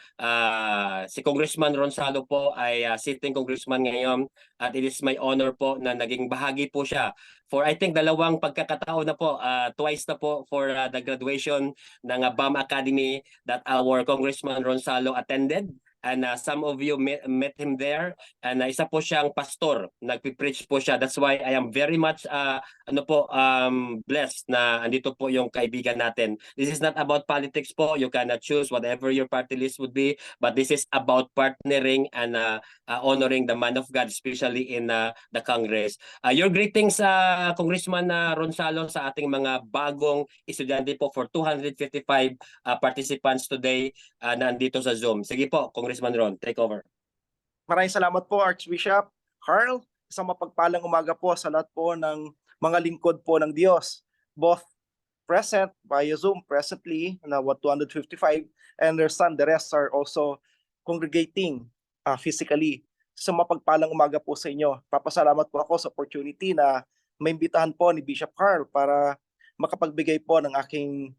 Si Congressman Ronsalo po ay sitting congressman ngayon at it is my honor po na naging bahagi po siya for I think dalawang pagkakataon na po, twice na po for the graduation ng BAM Academy that our Congressman Ronsalo attended. And some of you met him there. And isa po siyang pastor, nagpi-preach po siya. That's why I am very much blessed na andito po yung kaibigan natin. This is not about politics po. You cannot choose whatever your party list would be, but this is about partnering and honoring the man of God, especially in the Congress. Your greetings, Congressman Ronsalo, sa ating mga bagong estudyante po for 255 participants today na andito sa Zoom. Sige po, Congressman Ron, take over. Maraming salamat po, Archbishop Carl. Isang mapagpalang umaga po sa lahat po ng mga lingkod po ng Diyos. Both present via Zoom presently, na 255, and their son, the rest are also congregating physically. Isang mapagpalang umaga po sa inyo. Papasalamat po ako sa opportunity na maimbitahan po ni Bishop Carl para makapagbigay po ng aking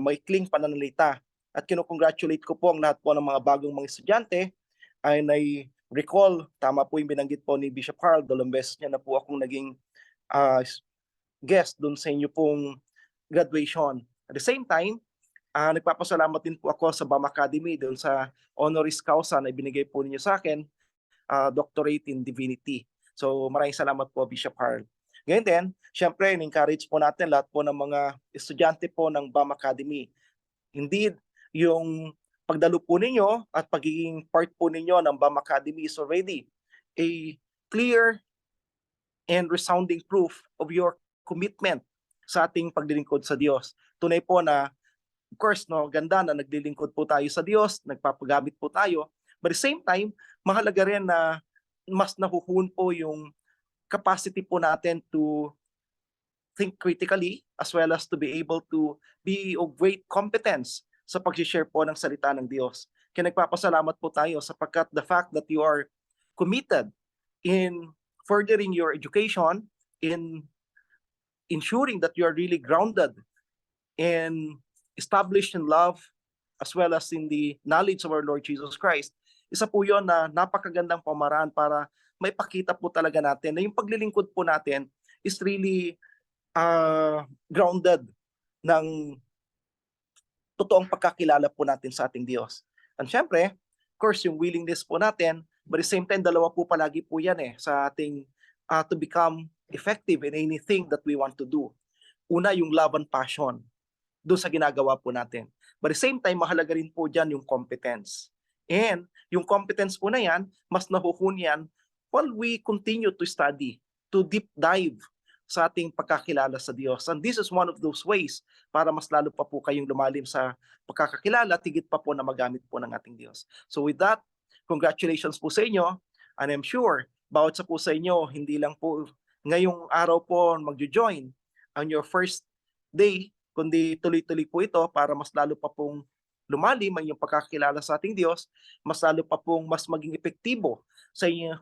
maikling pananalita. At kinukongratulate ko po ang lahat po ng mga bagong mga estudyante ay nai-recall, tama po yung binanggit po ni Bishop Carl, dalawang beses niya na po akong naging guest dun sa inyo pong graduation. At the same time, nagpapasalamat din po ako sa BAM Academy dun sa honoris causa na ibinigay po ninyo sa akin, doctorate in divinity. So maraming salamat po, Bishop Carl. Ngayon din, syempre, encourage po natin lahat po ng mga estudyante po ng BAM Academy. Indeed, yung pagdalo po ninyo at pagiging part po ninyo ng BAM Academy is already a clear and resounding proof of your commitment sa ating paglilingkod sa Diyos. Tunay po na, of course, no, ganda na naglilingkod po tayo sa Diyos, nagpapagamit po tayo, but at the same time, mahalaga rin na mas nahuhun po yung capacity po natin to think critically as well as to be able to be of great competence sa pag-share po ng salita ng Diyos. Kaya nagpapasalamat po tayo sapagkat the fact that you are committed in furthering your education, in ensuring that you are really grounded and established in love as well as in the knowledge of our Lord Jesus Christ. Isa po yun na napakagandang pamaraan para maipakita po talaga natin na yung paglilingkod po natin is really grounded ng totoong pagkakilala po natin sa ating Diyos. And syempre, of course, yung willingness po natin, but at the same time, dalawa po palagi po yan sa ating to become effective in anything that we want to do. Una, yung love and passion doon sa ginagawa po natin. But at the same time, mahalaga rin po dyan yung competence. And yung competence po na yan, mas nahuhun yan while we continue to study, to deep dive sa ating pagkakilala sa Diyos. And this is one of those ways para mas lalo pa po kayong lumalim sa pagkakakilala, tigit pa po na magamit po ng ating Diyos. So with that, congratulations po sa inyo. And I'm sure, bawat sa po sa inyo, hindi lang po ngayong araw po magjo-join on your first day, kundi tuloy-tuloy po ito para mas lalo pa pong lumalim ang inyong pagkakilala sa ating Diyos, mas lalo pa pong mas maging epektibo sa inyong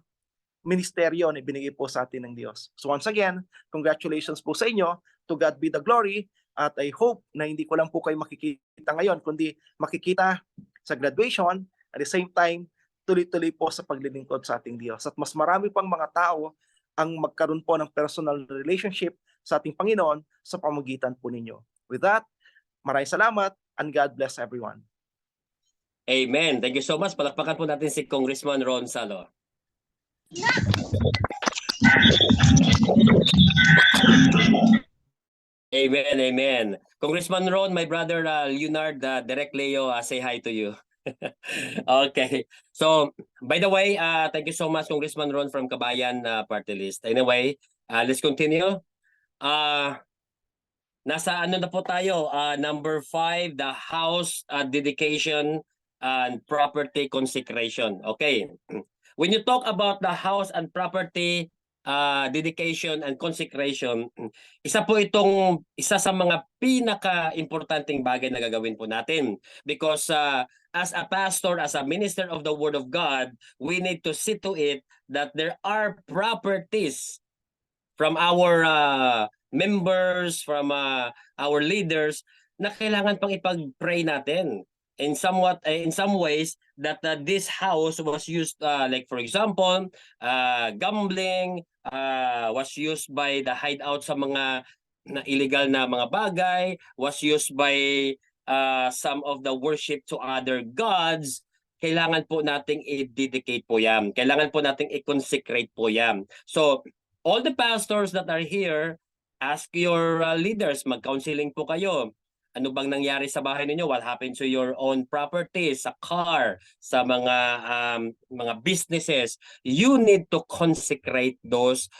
ministeryo na ibinigay po sa atin ng Diyos. So once again, congratulations po sa inyo. To God be the glory. At I hope na hindi ko lang po kayo makikita ngayon, kundi makikita sa graduation. At the same time, tuloy-tuloy po sa paglilingkod sa ating Diyos. At mas marami pang mga tao ang magkaroon po ng personal relationship sa ating Panginoon sa pamamagitan po ninyo. With that, maraming salamat and God bless everyone. Amen. Thank you so much. Palakpakan po natin si Congressman Ron Salo. Amen, amen. Congressman Ron, my brother Leonard, Direct Leo, say hi to you. Okay. So, by the way, thank you so much, Congressman Ron from Kabayan Party List. Anyway, let's continue. Nasa ano na po tayo? Number 5, the House dedication and property consecration. Okay. When you talk about the house and property dedication and consecration, isa sa mga pinaka-importanting bagay na gagawin po natin. Because as a pastor, as a minister of the Word of God, we need to see to it that there are properties from our members, from our leaders, na kailangan pang ipag-pray natin. In some ways that this house was used, like for example, gambling was used by the hideout sa mga illegal na mga bagay, was used by some of the worship to other gods. Kailangan po nating i-dedicate po yan. Kailangan po nating i-consecrate po yan. So, all the pastors that are here, ask your leaders, mag-counseling po kayo. Ano bang nangyari sa bahay ninyo? What happened to your own property, sa car, sa mga businesses? You need to consecrate those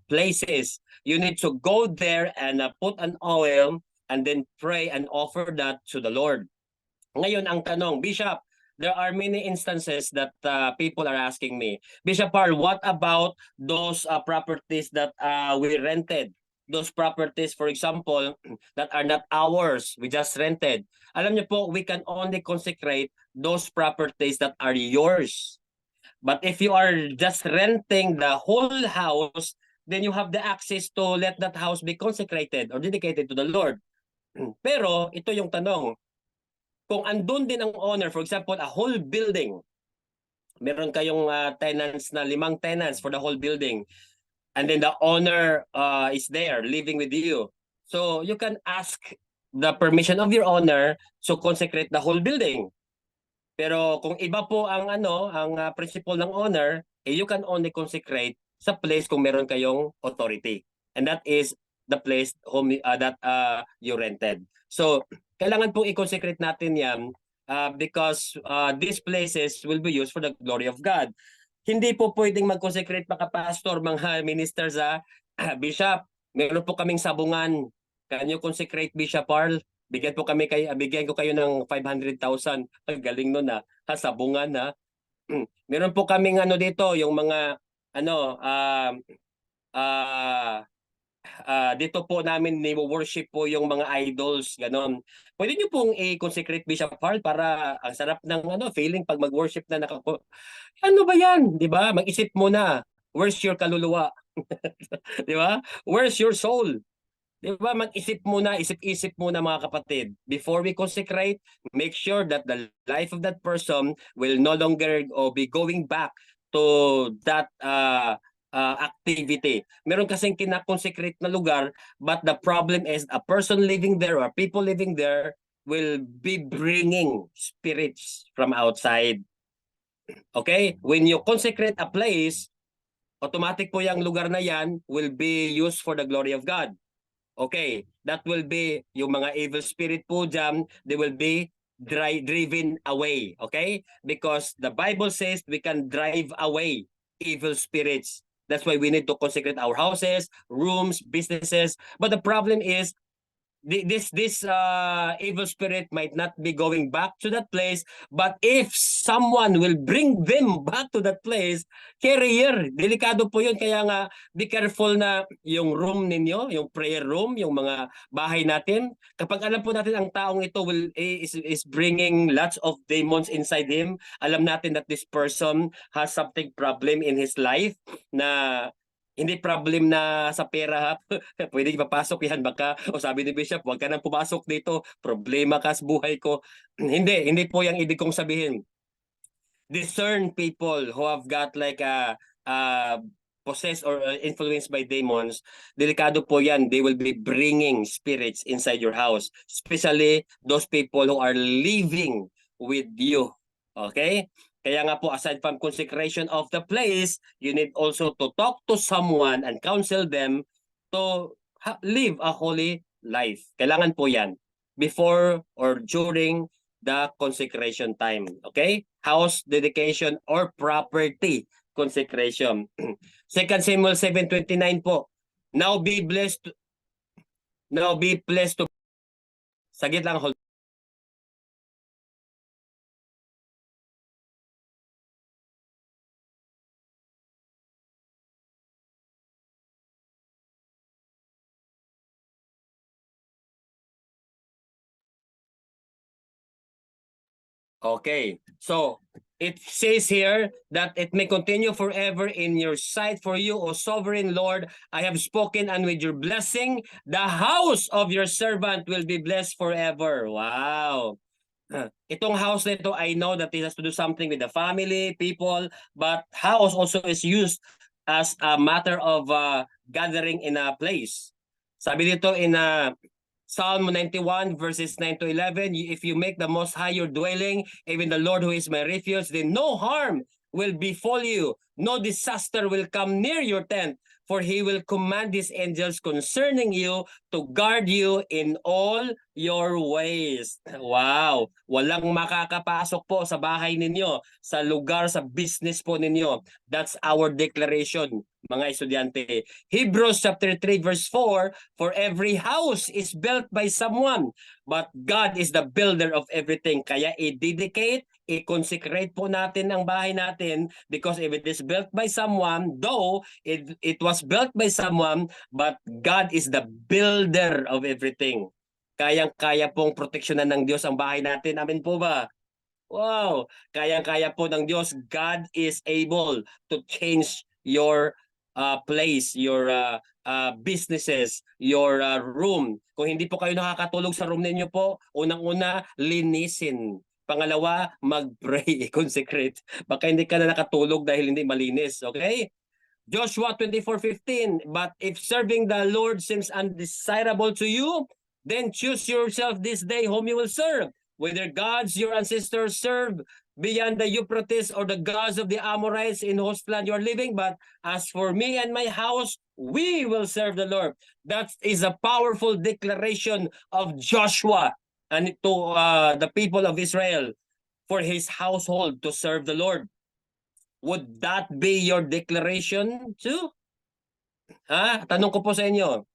places. You need to go there and put an oil and then pray and offer that to the Lord. Ngayon ang tanong, Bishop, there are many instances that people are asking me, Bishop Parl, what about those properties that we rented? Those properties, for example, that are not ours, we just rented. Alam niyo po, we can only consecrate those properties that are yours. But if you are just renting the whole house, then you have the access to let that house be consecrated or dedicated to the Lord. Pero ito yung tanong, kung andun din ang owner, for example, a whole building, meron kayong tenants na 5 tenants for the whole building, and then the owner is there living with you. So you can ask the permission of your owner to consecrate the whole building. Pero kung iba po ang principle ng owner, you can only consecrate sa place kung meron kayong authority. And that is the place that you rented. So kailangan pong i-consecrate natin yan because these places will be used for the glory of God. Hindi po pwedeng mag-consecrate mga pastor, mga ministers Bishop, meron po kaming sabungan. Can you consecrate, Bishop Parl? Bigyan ko kayo ng 500,000. Galing nun sabungan Meron po kaming dito, yung mga dito po namin ni-worship po yung mga idols, ganon. Pwede niyo pong i-consecrate, Bishop Parl, para ang sarap ng feeling pag mag-worship na ano ba yan? Di ba? Mag-isip muna. Where's your kaluluwa? Di ba? Where's your soul? Di ba? Mag-isip muna, isip-isip muna mga kapatid. Before we consecrate, make sure that the life of that person will no longer be going back to that activity. Meron kasing kinakonsecrate na lugar, but the problem is a person living there or people living there will be bringing spirits from outside. Okay? When you consecrate a place, automatic po yung lugar na yan will be used for the glory of God. Okay? That will be yung mga evil spirit po dyan, they will be driven away. Okay? Because the Bible says we can drive away evil spirits. That's why we need to consecrate our houses, rooms, businesses. But the problem is, this evil spirit might not be going back to that place, but if someone will bring them back to that place, carrier, delikado po yun. Kaya nga, be careful na yung room ninyo, yung prayer room, yung mga bahay natin. Kapag alam po natin ang taong ito is bringing lots of demons inside him, alam natin that this person has something problem in his life na hindi problem na sa pera pwede ipapasok yan baka sabi ni Bishop, huwag ka nang pumasok dito, problema ka sa buhay ko. Hindi po yung ibig kong sabihin. Discern people who have got like possessed or influenced by demons, delikado po yan. They will be bringing spirits inside your house, especially those people who are living with you. Okay? Kaya nga po, aside from consecration of the place, you need also to talk to someone and counsel them to live a holy life. Kailangan po yan before or during the consecration time. Okay? House dedication or property consecration. 2 Samuel 7:29 po. Now be blessed to... Sagit lang, hold Okay, so it says here that it may continue forever in your sight. For you, O sovereign Lord, I have spoken, and with your blessing, the house of your servant will be blessed forever. Wow. Itong house na ito, I know that it has to do something with the family, people, but house also is used as a matter of gathering in a place. Sabi dito in Psalm 91 verses 9 to 11, if you make the Most High your dwelling, even the Lord who is my refuge, then no harm will befall you, no disaster will come near your tent, for he will command his angels concerning you to guard you in all your ways. Wow! Walang makakapasok po sa bahay ninyo, sa lugar, sa business po ninyo. That's our declaration, mga estudyante. Hebrews chapter 3 verse 4, for every house is built by someone, but God is the builder of everything. Kaya i-dedicate, i-consecrate po natin ang bahay natin, because if it is built by someone, though it was built by someone, but God is the builder of everything. Kayang-kaya pong proteksyonan ng Diyos ang bahay natin. Amen po ba? Wow! Kayang-kaya po ng Diyos. God is able to change your place, your businesses, your room. Kung hindi po kayo nakakatulog sa room ninyo po, unang-una, linisin. Pangalawa, mag-pray, consecrate. Baka hindi ka na nakatulog dahil hindi malinis, okay? Joshua 24:15, but if serving the Lord seems undesirable to you, then choose yourself this day whom you will serve, whether gods your ancestors served beyond the Euphrates or the gods of the Amorites in whose land you are living. But as for me and my house, we will serve the Lord. That is a powerful declaration of Joshua and to the people of Israel for his household to serve the Lord. Would that be your declaration too? Tanong ko po sa inyo.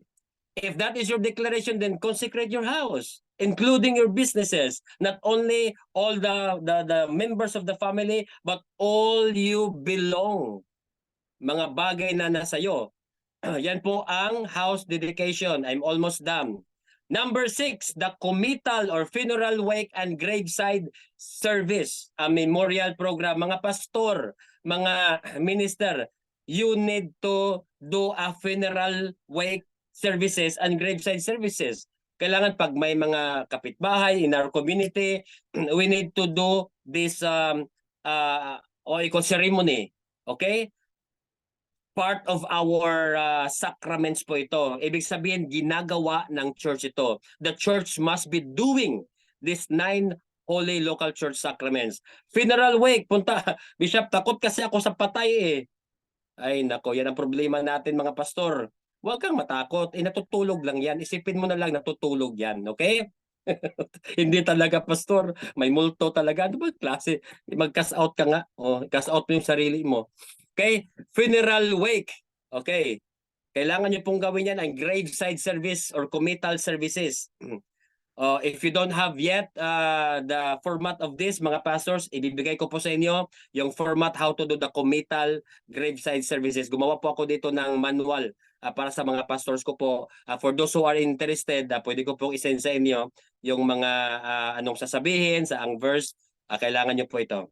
If that is your declaration, then consecrate your house, including your businesses. Not only all the members of the family, but all you belong. Mga bagay na nasa iyo. Yan po ang house dedication. I'm almost done. Number 6, the committal or funeral wake and graveside service, a memorial program. Mga pastor, mga minister, you need to do a funeral wake services and graveside services. Kailangan pag may mga kapitbahay in our community, we need to do this ceremony. Okay? Part of our sacraments po ito. Ibig sabihin, ginagawa ng church ito. The church must be doing these 9 holy local church sacraments. Funeral wake, punta. Bishop, takot kasi ako sa patay eh. Ay nako, yan ang problema natin mga pastor. Huwag kang matakot. Natutulog lang yan. Isipin mo na lang natutulog yan. Okay? Hindi talaga pastor. May multo talaga. Ano ba klase? Mag-cast out ka nga. Cast out mo yung sarili mo. Okay? Funeral wake. Okay. Kailangan nyo pong gawin yan ang graveside service or committal services. If you don't have yet the format of this, mga pastors, ibibigay ko po sa inyo yung format how to do the committal graveside services. Gumawa po ako dito ng manual para sa mga pastors ko po. For those who are interested, pwede ko pong isend sa inyo yung mga anong sasabihin, sa ang verse, kailangan nyo po ito.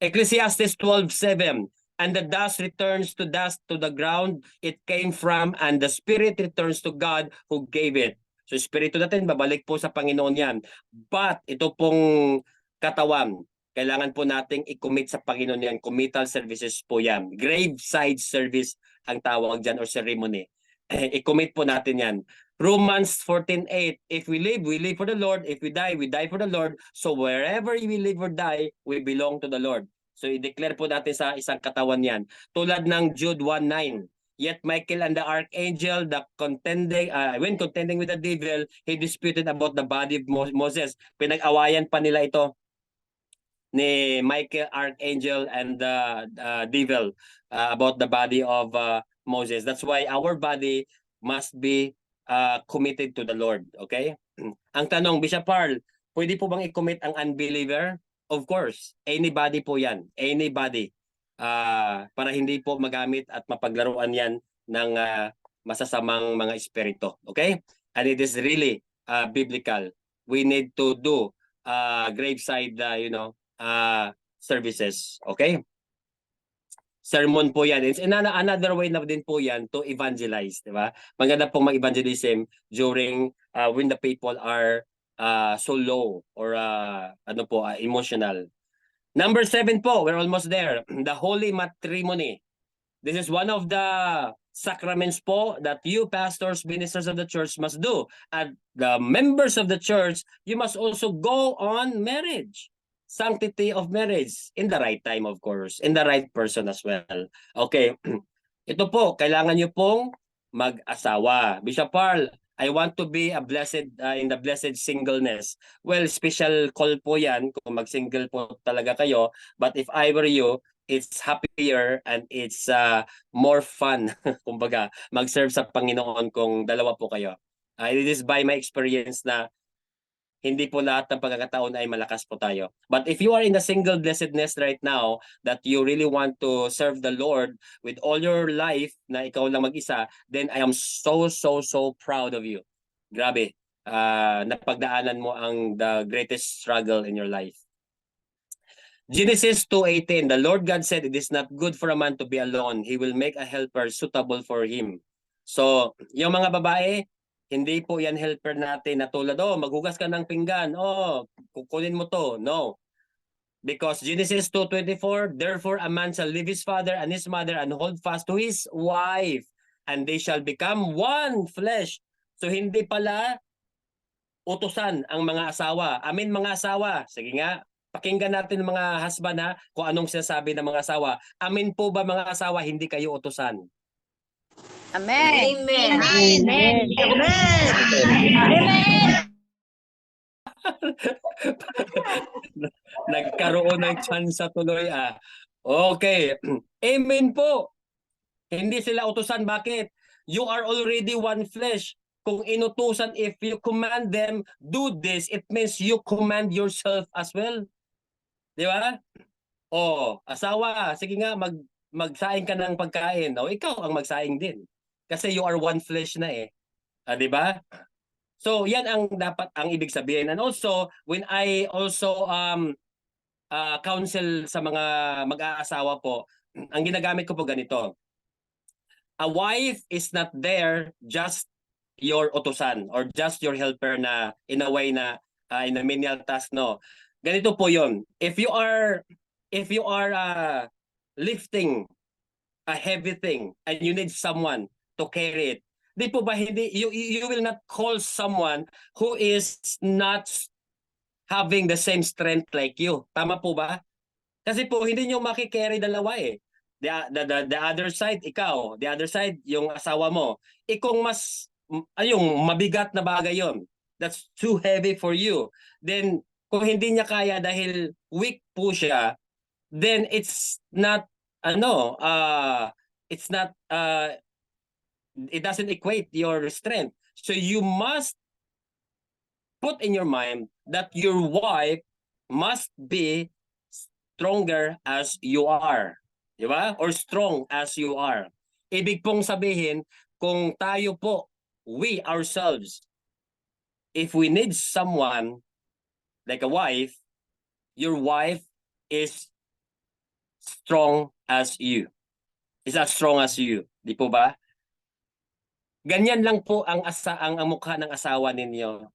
Ecclesiastes 12:7. And the dust returns to dust to the ground it came from, and the spirit returns to God who gave it. So espiritu natin, babalik po sa Panginoon yan. But ito pong katawan, kailangan po nating i-commit sa Panginoon yan. Committal services po yan. Graveside service ang tawag dyan or ceremony. I-commit po natin yan. Romans 14:8, if we live for the Lord. If we die for the Lord. So wherever we live or die, we belong to the Lord. So i-declare po natin sa isang katawan yan. Tulad ng Jude 1:9. Yet Michael and the archangel, when contending with the devil, he disputed about the body of Moses. Pinag-awayan pa nila ito ni Michael, archangel, and the devil about the body of Moses. That's why our body must be committed to the Lord. Okay? Ang tanong, Bishop Parl, pwede po bang i-commit ang unbeliever? Of course, anybody po yan. Anybody. Para hindi po magamit at mapaglaruan yan ng masasamang mga espiritu. Okay? And it is really biblical. We need to do graveside services. Okay? Sermon po yan. It's another way na din po yan to evangelize, di ba? Maganda pong mag-evangelism during when the people are so low or emotional. Number 7 po, we're almost there. The Holy Matrimony. This is one of the sacraments po that you pastors, ministers of the church must do. And the members of the church, you must also go on marriage. Sanctity of marriage in the right time, of course, in the right person as well. Okay, ito po, kailangan nyo pong mag-asawa. Bishop Parl, I want to be a blessed in the blessed singleness. Well, special call po yan kung mag-single po talaga kayo. But if I were you, it's happier and it's more fun, kumbaga, mag-serve sa Panginoon kung dalawa po kayo. It is by my experience na hindi po lahat ng pagkakataon ay malakas po tayo. But if you are in the single blessedness right now, that you really want to serve the Lord with all your life, na ikaw lang mag-isa, then I am so proud of you. Grabe, napagdaanan mo ang the greatest struggle in your life. Genesis 2:18, the Lord God said, it is not good for a man to be alone. He will make a helper suitable for him. So, yung mga babae, hindi po yan helper natin na tulad, maghugas ka ng pinggan, kukunin mo to. No. Because Genesis 2:24, therefore a man shall leave his father and his mother and hold fast to his wife, and they shall become one flesh. So hindi pala utusan ang mga asawa. Amin mga asawa. Sige nga, pakinggan natin mga husband kung anong sinasabi ng mga asawa. Amin po ba mga asawa, hindi kayo utusan? Amen. Amen. Amen. Nagkaroon ng chance tuloy Okay. Amen po. Hindi sila utusan. Bakit? You are already one flesh. Kung inutusan, if you command them, do this, it means you command yourself as well. Di ba? Asawa, sige nga, magsaing ka ng pagkain. Ikaw ang magsaing din. Kasi you are one flesh na di ba? So, yan ang dapat ang ibig sabihin. And also, when I also counsel sa mga mag-aasawa po, ang ginagamit ko po ganito. A wife is not there just your utusan or just your helper na in a way na in a menial task, no. Ganito po 'yon. If you are lifting a heavy thing and you need someone to carry it, di po ba you will not call someone who is not having the same strength like you. Tama po ba? Kasi po hindi niyo maki-carry dalawa The other side ikaw, the other side yung asawa mo. Kung mas yung mabigat na bagay yon, that's too heavy for you. Then kung hindi niya kaya dahil weak po siya, then it's not it doesn't equate your strength. So you must put in your mind that your wife must be stronger as you are. Di ba? Or strong as you are. Ibig pong sabihin, kung tayo po, we ourselves, if we need someone like a wife, your wife is strong as you. Is as strong as you. Di po ba? Ganyan lang po ang mukha ng asawa ninyo.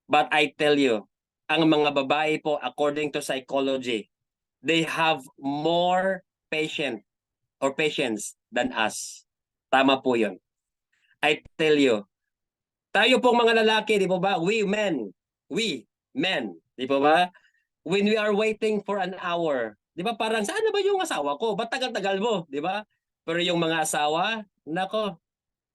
But I tell you, ang mga babae po, according to psychology, they have more patience than us. Tama po yun. I tell you, tayo pong mga lalaki, di po ba? We men, di po ba? When we are waiting for an hour, di ba parang, saan na ba yung asawa ko? Ba't tagal-tagal mo? Di ba? Pero yung mga asawa, nako,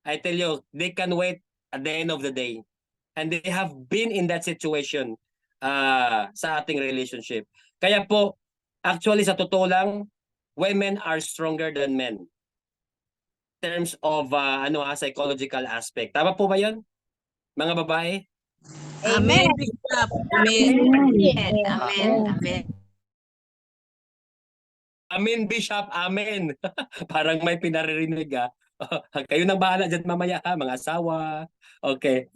I tell you, they can wait at the end of the day. And they have been in that situation sa ating relationship. Kaya po, actually sa totoo lang, women are stronger than men. In terms of psychological aspect. Tama po ba yun? Mga babae? Amen. Amen. Amen. Amen. Amen, Bishop. Amen. Parang may pinaririnig Kayo nang bahala dyan mamaya mga asawa. Okay.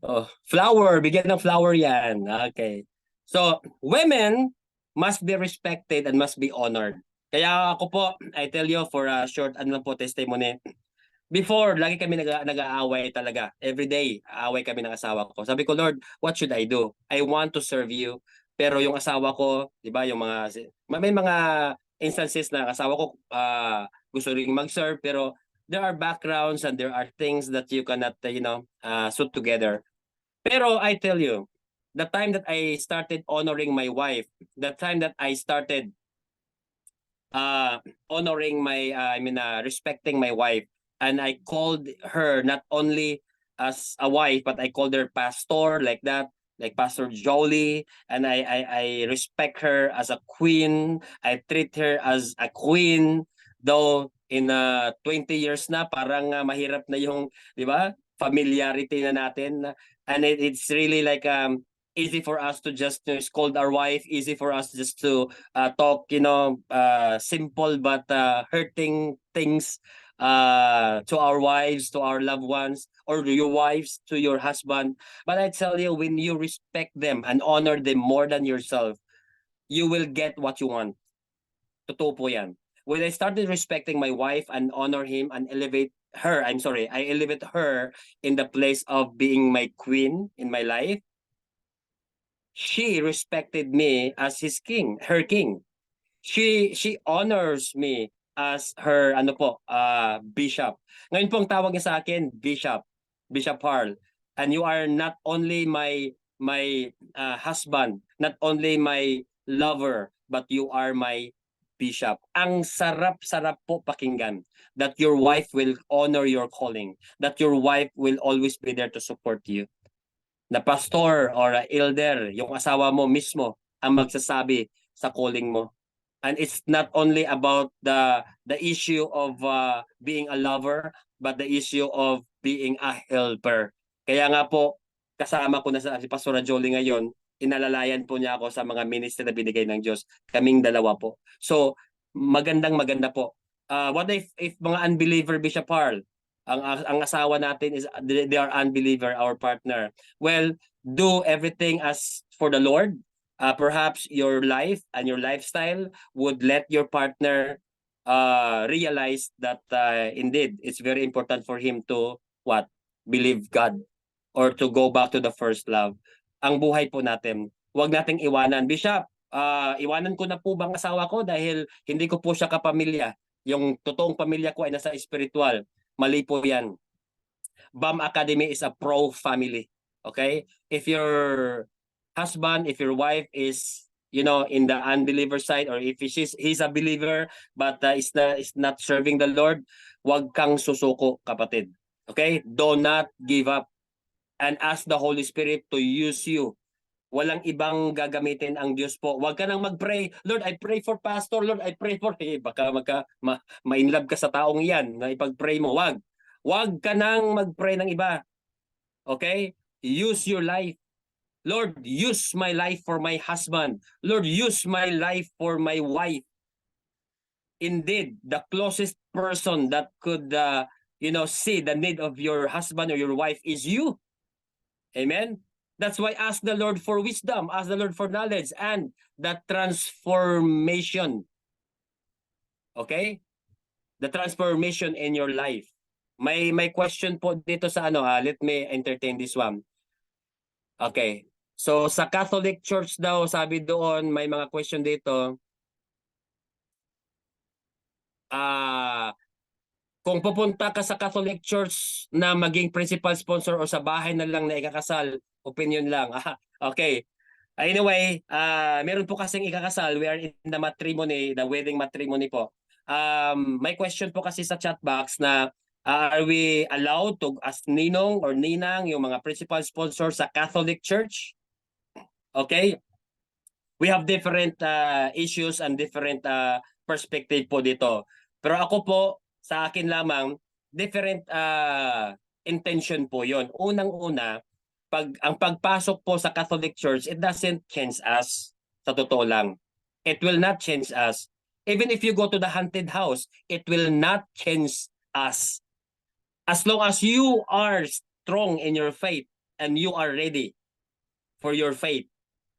Oh, flower, bigyan ng flower yan. Okay. So, women must be respected and must be honored. Kaya ako po, I tell you for a short ano lang po testimony. Before, lagi kami nag-aaway talaga. Every day, aaway kami ng asawa ko. Sabi ko, Lord, what should I do? I want to serve you. Pero yung asawa ko, di ba, yung may mga instances na asawa ko gusto rin mag-serve, pero there are backgrounds and there are things that you cannot, suit together. Pero I tell you, the time that I started honoring my wife, the time that I started honoring respecting my wife, and I called her not only as a wife, but I called her pastor, like that, like Pastor Jolie, and I respect her as a queen. I treat her as a queen, though in 20 years na parang mahirap na yung, di ba, familiarity na natin, and it's really like easy for us to just scold our wife, easy for us just to talk, simple but hurting things to our wives, to our loved ones, or your wives to your husband. But I tell you, when you respect them and honor them more than yourself, you will get what you want. Totoo po yan. When I started respecting my wife and honor him and I elevate her in the place of being my queen in my life, she respected me as her king. She honors me as her bishop. Ngayon pong tawag niya sa akin Bishop Harl. And you are not only my husband, not only my lover, but you are my bishop. Ang sarap-sarap po pakinggan that your wife will honor your calling, that your wife will always be there to support you. Na pastor or elder, yung asawa mo mismo ang magsasabi sa calling mo. And it's not only about the issue of being a lover, but the issue of being a helper. Kaya nga po, kasama ko na si Pastor Jolie ngayon, inalalayan po niya ako sa mga ministry na binigay ng Diyos. Kaming dalawa po. So, maganda po. What if mga unbeliever, Bishop Harl, ang asawa natin is they are unbeliever, our partner. Well, do everything as for the Lord. Perhaps your life and your lifestyle would let your partner realize that indeed it's very important for him to believe God or to go back to the first love. Ang buhay po natin, huwag nating iwanan. Bishop, iwanan ko na po bang asawa ko dahil hindi ko po siya kapamilya. Yung totoong pamilya ko ay nasa spiritual. Mali po yan. BAM Academy is a pro-family. Okay? If your husband, if your wife is, in the unbeliever side, or if he's a believer but is not serving the Lord, wag kang susuko, kapatid. Okay? Do not give up and ask the Holy Spirit to use you. Walang ibang gagamitin ang Diyos po. Wag ka nang mag-pray, Lord, I pray for pastor, Lord, I pray for baka ma-inlove ka sa taong iyan na ipag-pray mo. Wag ka nang mag-pray ng iba. Okay? Use your life. Lord, use my life for my husband. Lord, use my life for my wife. Indeed, the closest person that could see the need of your husband or your wife is you. Amen? That's why ask the Lord for wisdom, ask the Lord for knowledge, and the transformation. Okay? The transformation in your life. May question po dito sa let me entertain this one. Okay. So sa Catholic Church daw, sabi doon, may mga question dito. Kung pupunta ka sa Catholic Church na maging principal sponsor o sa bahay na lang na ikakasal, opinion lang. Okay. Anyway, meron po kasing ikakasal. We are in the matrimony, the wedding matrimony po. May question po kasi sa chat box na are we allowed to as ninong or ninang yung mga principal sponsor sa Catholic Church? Okay? We have different issues and different perspective po dito. Pero ako po, sa akin lamang, different intention po yon. Unang-una, ang pagpasok po sa Catholic Church, it doesn't change us. Sa totoo lang. It will not change us. Even if you go to the haunted house, it will not change us. As long as you are strong in your faith, and you are ready for your faith,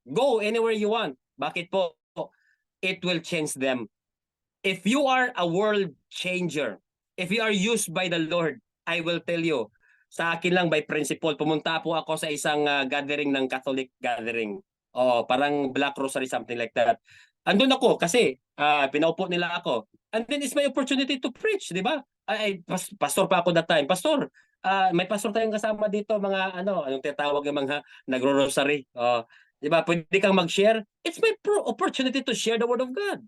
go anywhere you want. Bakit po? It will change them. If you are a world changer, if you are used by the Lord, I will tell you, sa akin lang by principle, pumunta po ako sa isang gathering ng Catholic gathering. Parang Black Rosary, something like that. Andun ako kasi pinaupo nila ako. And then it's my opportunity to preach, di ba? Pastor pa ako that time. Pastor, may pastor tayong kasama dito, mga anong tinatawag ng mga nagro-rosary. Di ba? Pwede kang mag-share. It's my opportunity to share the word of God.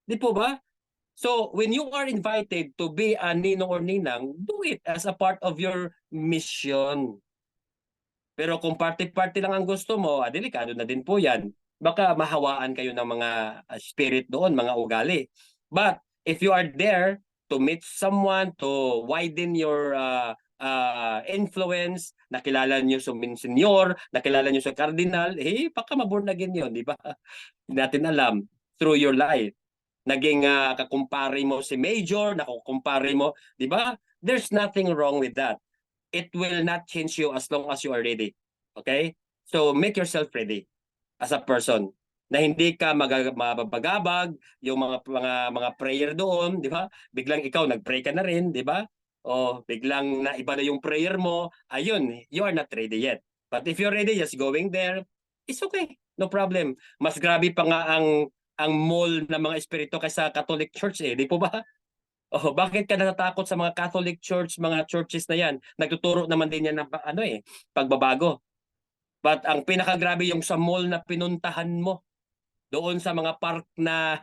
Di po ba? So when you are invited to be a ninong or ninang, do it as a part of your mission. Pero kung party-party lang ang gusto mo, delikado na din po yan. Baka mahawaan kayo ng mga spirit doon, mga ugali. But if you are there to meet someone, to widen your influence, nakilala nyo sa Monsignor, nakilala nyo sa Cardinal, baka maborn again yun, di ba? Hindi natin alam through your life. Naging kakumpare mo si Major, nakukumpare mo, di ba? There's nothing wrong with that. It will not change you as long as you are ready. Okay? So make yourself ready as a person na hindi ka mababagabag yung mga prayer doon, di ba? Biglang ikaw nagpray ka na rin, di ba? O biglang naiba na yung prayer mo, ayun, you are not ready yet. But if you're ready, just going there, it's okay. No problem. Mas grabe pa nga ang mall ng mga espiritu kaysa Catholic Church di po ba? Bakit ka natatakot sa mga Catholic Church, mga churches na yan? Nagtuturo naman din yan ng pagbabago. But ang pinakagrabe yung sa mall na pinuntahan mo, doon sa mga park na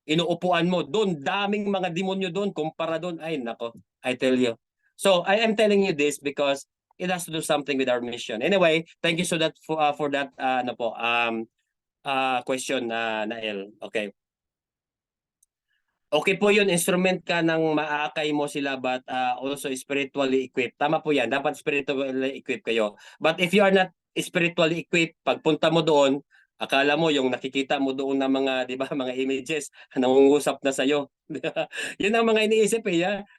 inuupuan mo, doon daming mga demonyo doon, kumpara doon, ay nako, I tell you. So I am telling you this because it has to do something with our mission. Anyway, thank you so that for that question, Nael. Okay. Okay po yun, instrument ka ng maakay mo sila but also spiritually equipped. Tama po yan, dapat spiritually equipped kayo. But if you are not spiritually equipped, pagpunta mo doon, akala mo yung nakikita mo doon na mga, di ba, mga images, nangungusap na sa'yo. Yun ang mga iniisip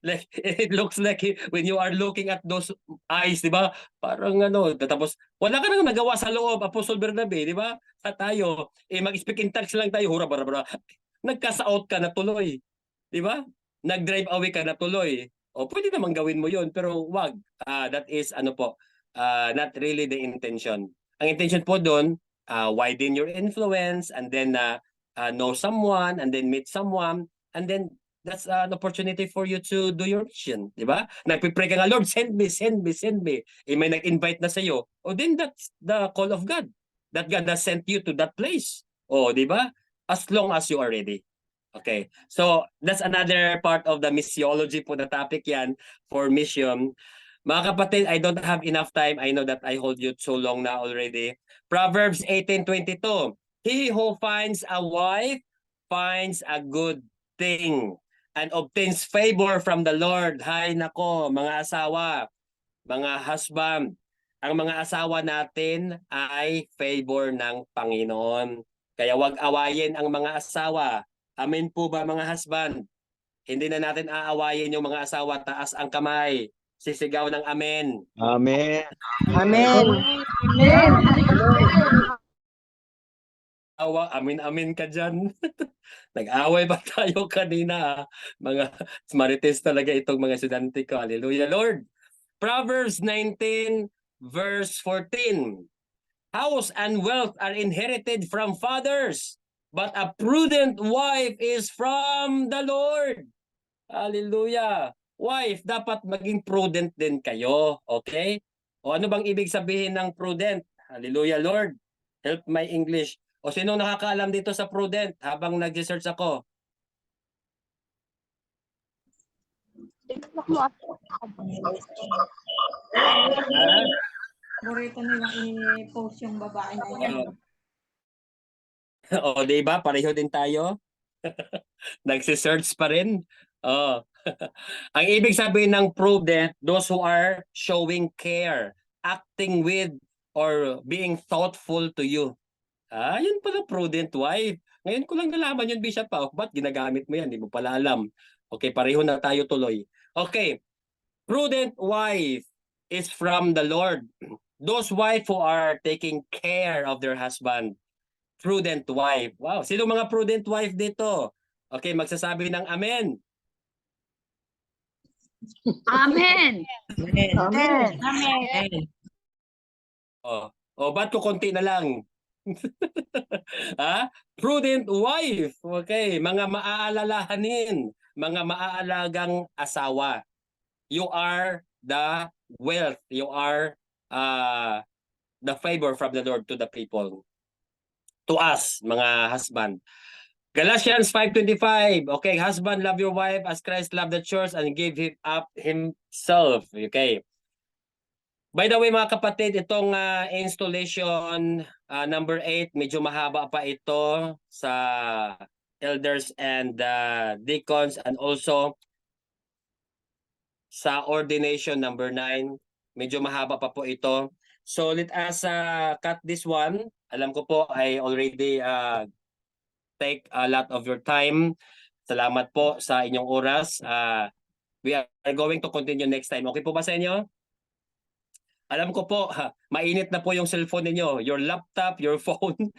Like, it looks like when you are looking at those eyes, di ba, parang tapos wala ka nang nagawa sa loob, Apostol Bernabe, di ba? At tayo, mag-speak in tongues lang tayo, hura, bara, nagkasa-out ka na tuloy. Di ba? Nag-drive away ka na tuloy. Pwede naman gawin mo yun, pero wag. That is, not really the intention. Ang intention po doon, widen your influence, and then know someone, and then meet someone, and then that's an opportunity for you to do your mission. Di ba? Nagpipray ka nga, Lord, send me, send me, send me. May nag-invite na sa'yo. Then that's the call of God. That God has sent you to that place. Di ba? As long as you are ready. Okay. So, that's another part of the missiology po na topic yan for mission. Mga kapatid, I don't have enough time. I know that I hold you so long now already. Proverbs 18:22. He who finds a wife finds a good thing and obtains favor from the Lord. Hay nako, mga asawa, mga husband. Ang mga asawa natin ay favor ng Panginoon. Kaya wag awayin ang mga asawa. Amen po ba mga husband? Hindi na natin aawayin yung mga asawa. Taas ang kamay. Sisigaw ng amen. Amen. Amen. Amin ka dyan. Nag-away ba tayo kanina? Mga marites talaga itong mga estudyante ko. Hallelujah, Lord. Proverbs 19 verse 14. House and wealth are inherited from fathers, but a prudent wife is from the Lord. Hallelujah. Wife, dapat maging prudent din kayo. Okay? Ano bang ibig sabihin ng prudent? Hallelujah, Lord. Help my English. Sino nakakaalam dito sa prudent habang nag-research ako? Paborito nilang i-post yung babae na yan. Diba? Pareho din tayo. Nagsisearch pa rin. Ang ibig sabihin ng prudent, those who are showing care, acting with, or being thoughtful to you. Yun pala prudent wife. Ngayon ko lang nalaman yun, Bishop. Ba't ginagamit mo yan? Di mo pala alam. Okay, pareho na tayo tuloy. Okay, prudent wife. is from the Lord. Those wife who are taking care of their husband, prudent wife. Wow, sino mga prudent wife dito? Okay, magsasabi ng amen. Amen. Amen. Amen. Amen. Ba't ko konti na lang? Ha? Prudent wife. Okay, mga maaalalahanin, mga maaalagang asawa. You are the wealth. You are the favor from the Lord to the people. To us, mga husband. Galatians 5:25. Okay, husband, love your wife as Christ loved the church and gave him up himself. Okay. By the way, mga kapatid, itong installation number 8, medyo mahaba pa ito sa elders and deacons, and also sa ordination number 9. Medyo mahaba pa po ito. So let us cut this one. Alam ko po I already take a lot of your time. Salamat po sa inyong oras. We are going to continue next time. Okay po ba sa inyo? Alam ko po, mainit na po yung cellphone ninyo, your laptop, your phone.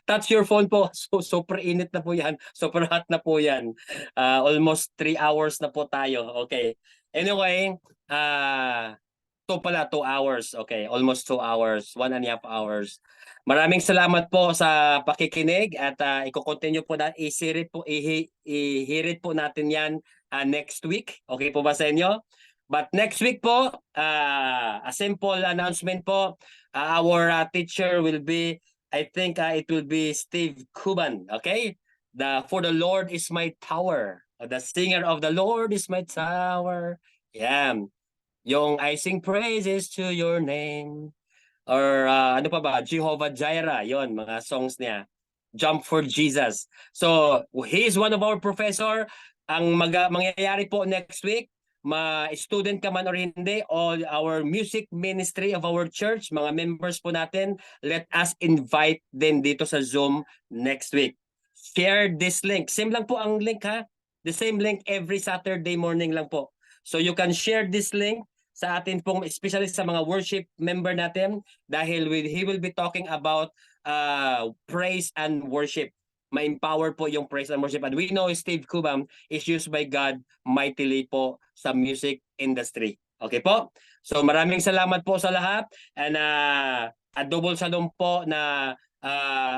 Touch your phone po. So, super init na po yan. Super hot na po yan. Almost 3 hours na po tayo. Okay. Anyway, 2 hours. Okay, almost 2 hours, 1.5 hours. Maraming salamat po sa pakikinig at i-continue po na ihirit po natin yan next week. Okay po ba sa inyo? But next week po, a simple announcement po, our teacher will be, I think it will be Steve Cuban, okay? For the Lord is my tower. The singer of the Lord is my tower. Yeah. Yung I sing praises to your name. Or ano pa ba? Jehovah Jireh. Yon, mga songs niya. Jump for Jesus. So, he is one of our professor. Ang mangyayari po next week, ma-student ka man or hindi, all our music ministry of our church, mga members po natin, let us invite them dito sa Zoom next week. Share this link. Same lang po ang link ha. The same link every Saturday morning lang po. So you can share this link sa atin pong, especially sa mga worship member natin, dahil he will be talking about praise and worship. Ma-empower po yung praise and worship. And we know Steve Cuban is used by God mightily po sa music industry. Okay po? So maraming salamat po sa lahat. And double salom po na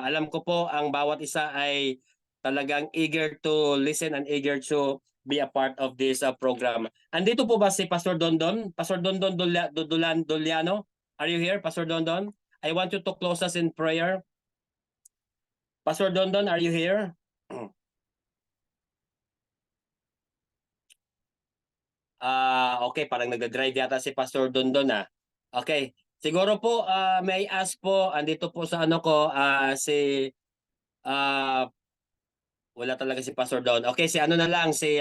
alam ko po ang bawat isa ay talagang eager to listen and eager to be a part of this program. Andito po ba si Pastor Dondon? Pastor Dondon Doliano? Are you here, Pastor Dondon? I want you to close us in prayer. Pastor Dondon, are you here? Okay, parang nag-drive yata si Pastor Dondon Okay. Siguro po may I ask po, andito po sa ano ko si wala talaga si Pastor Don. Okay, si ano na lang si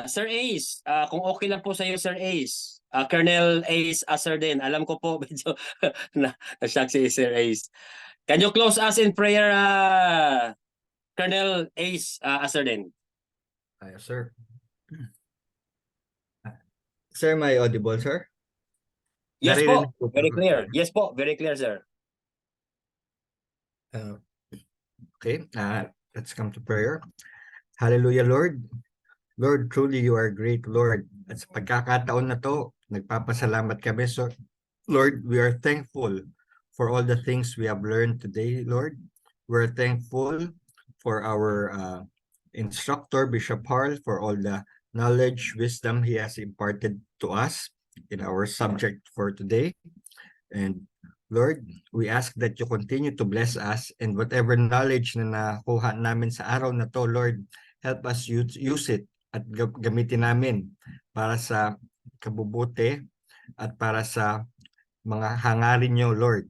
Sir Ace. Kung okay lang po sa iyo Sir Ace. Colonel Ace Asardin. Alam ko po medyo na-shock si Sir Ace. Can you close us in prayer, Colonel Ace Asardin? Yes, sir. Sir, may audible, sir? Yes Naririnig po, po very ba? clear. Yes po, very clear, sir. Okay, let's come to prayer. Hallelujah, Lord. Lord, truly you are great, Lord. At sa pagkakataon na to, nagpapasalamat kami. So, Lord, we are thankful for all the things we have learned today, Lord. We're thankful for our instructor, Bishop Harl, for all the knowledge, wisdom he has imparted to us in our subject for today. And Lord, we ask that you continue to bless us, and whatever knowledge na nakuha namin sa araw na to, Lord, help us use it at gamitin namin para sa kabubuti at para sa mga hangarin nyo, Lord.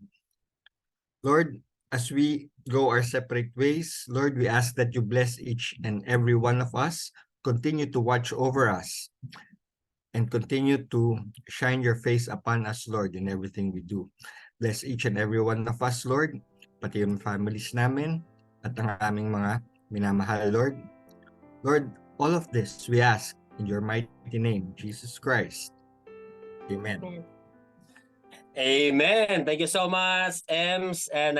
Lord, as we go our separate ways, Lord, we ask that you bless each and every one of us, continue to watch over us, and continue to shine your face upon us, Lord, in everything we do. Bless each and every one of us, Lord, pati yung families namin at ang aming mga minamahal, Lord. Lord, all of this we ask in your mighty name, Jesus Christ. Amen. Amen. Thank you so much, Ems and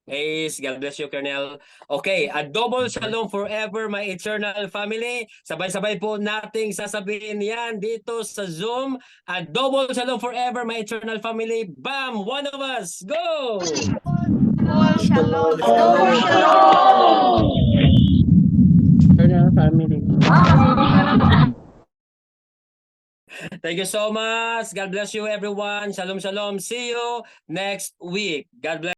Hayes. God bless you, Colonel. Okay, a double shalom forever, my eternal family. Sabay-sabay po nating sasabihin yan dito sa Zoom. A double shalom forever, my eternal family. Bam! One of us. Go! Shalom. Eternal family. Thank you so much. God bless you, everyone. Shalom, shalom. See you next week. God bless.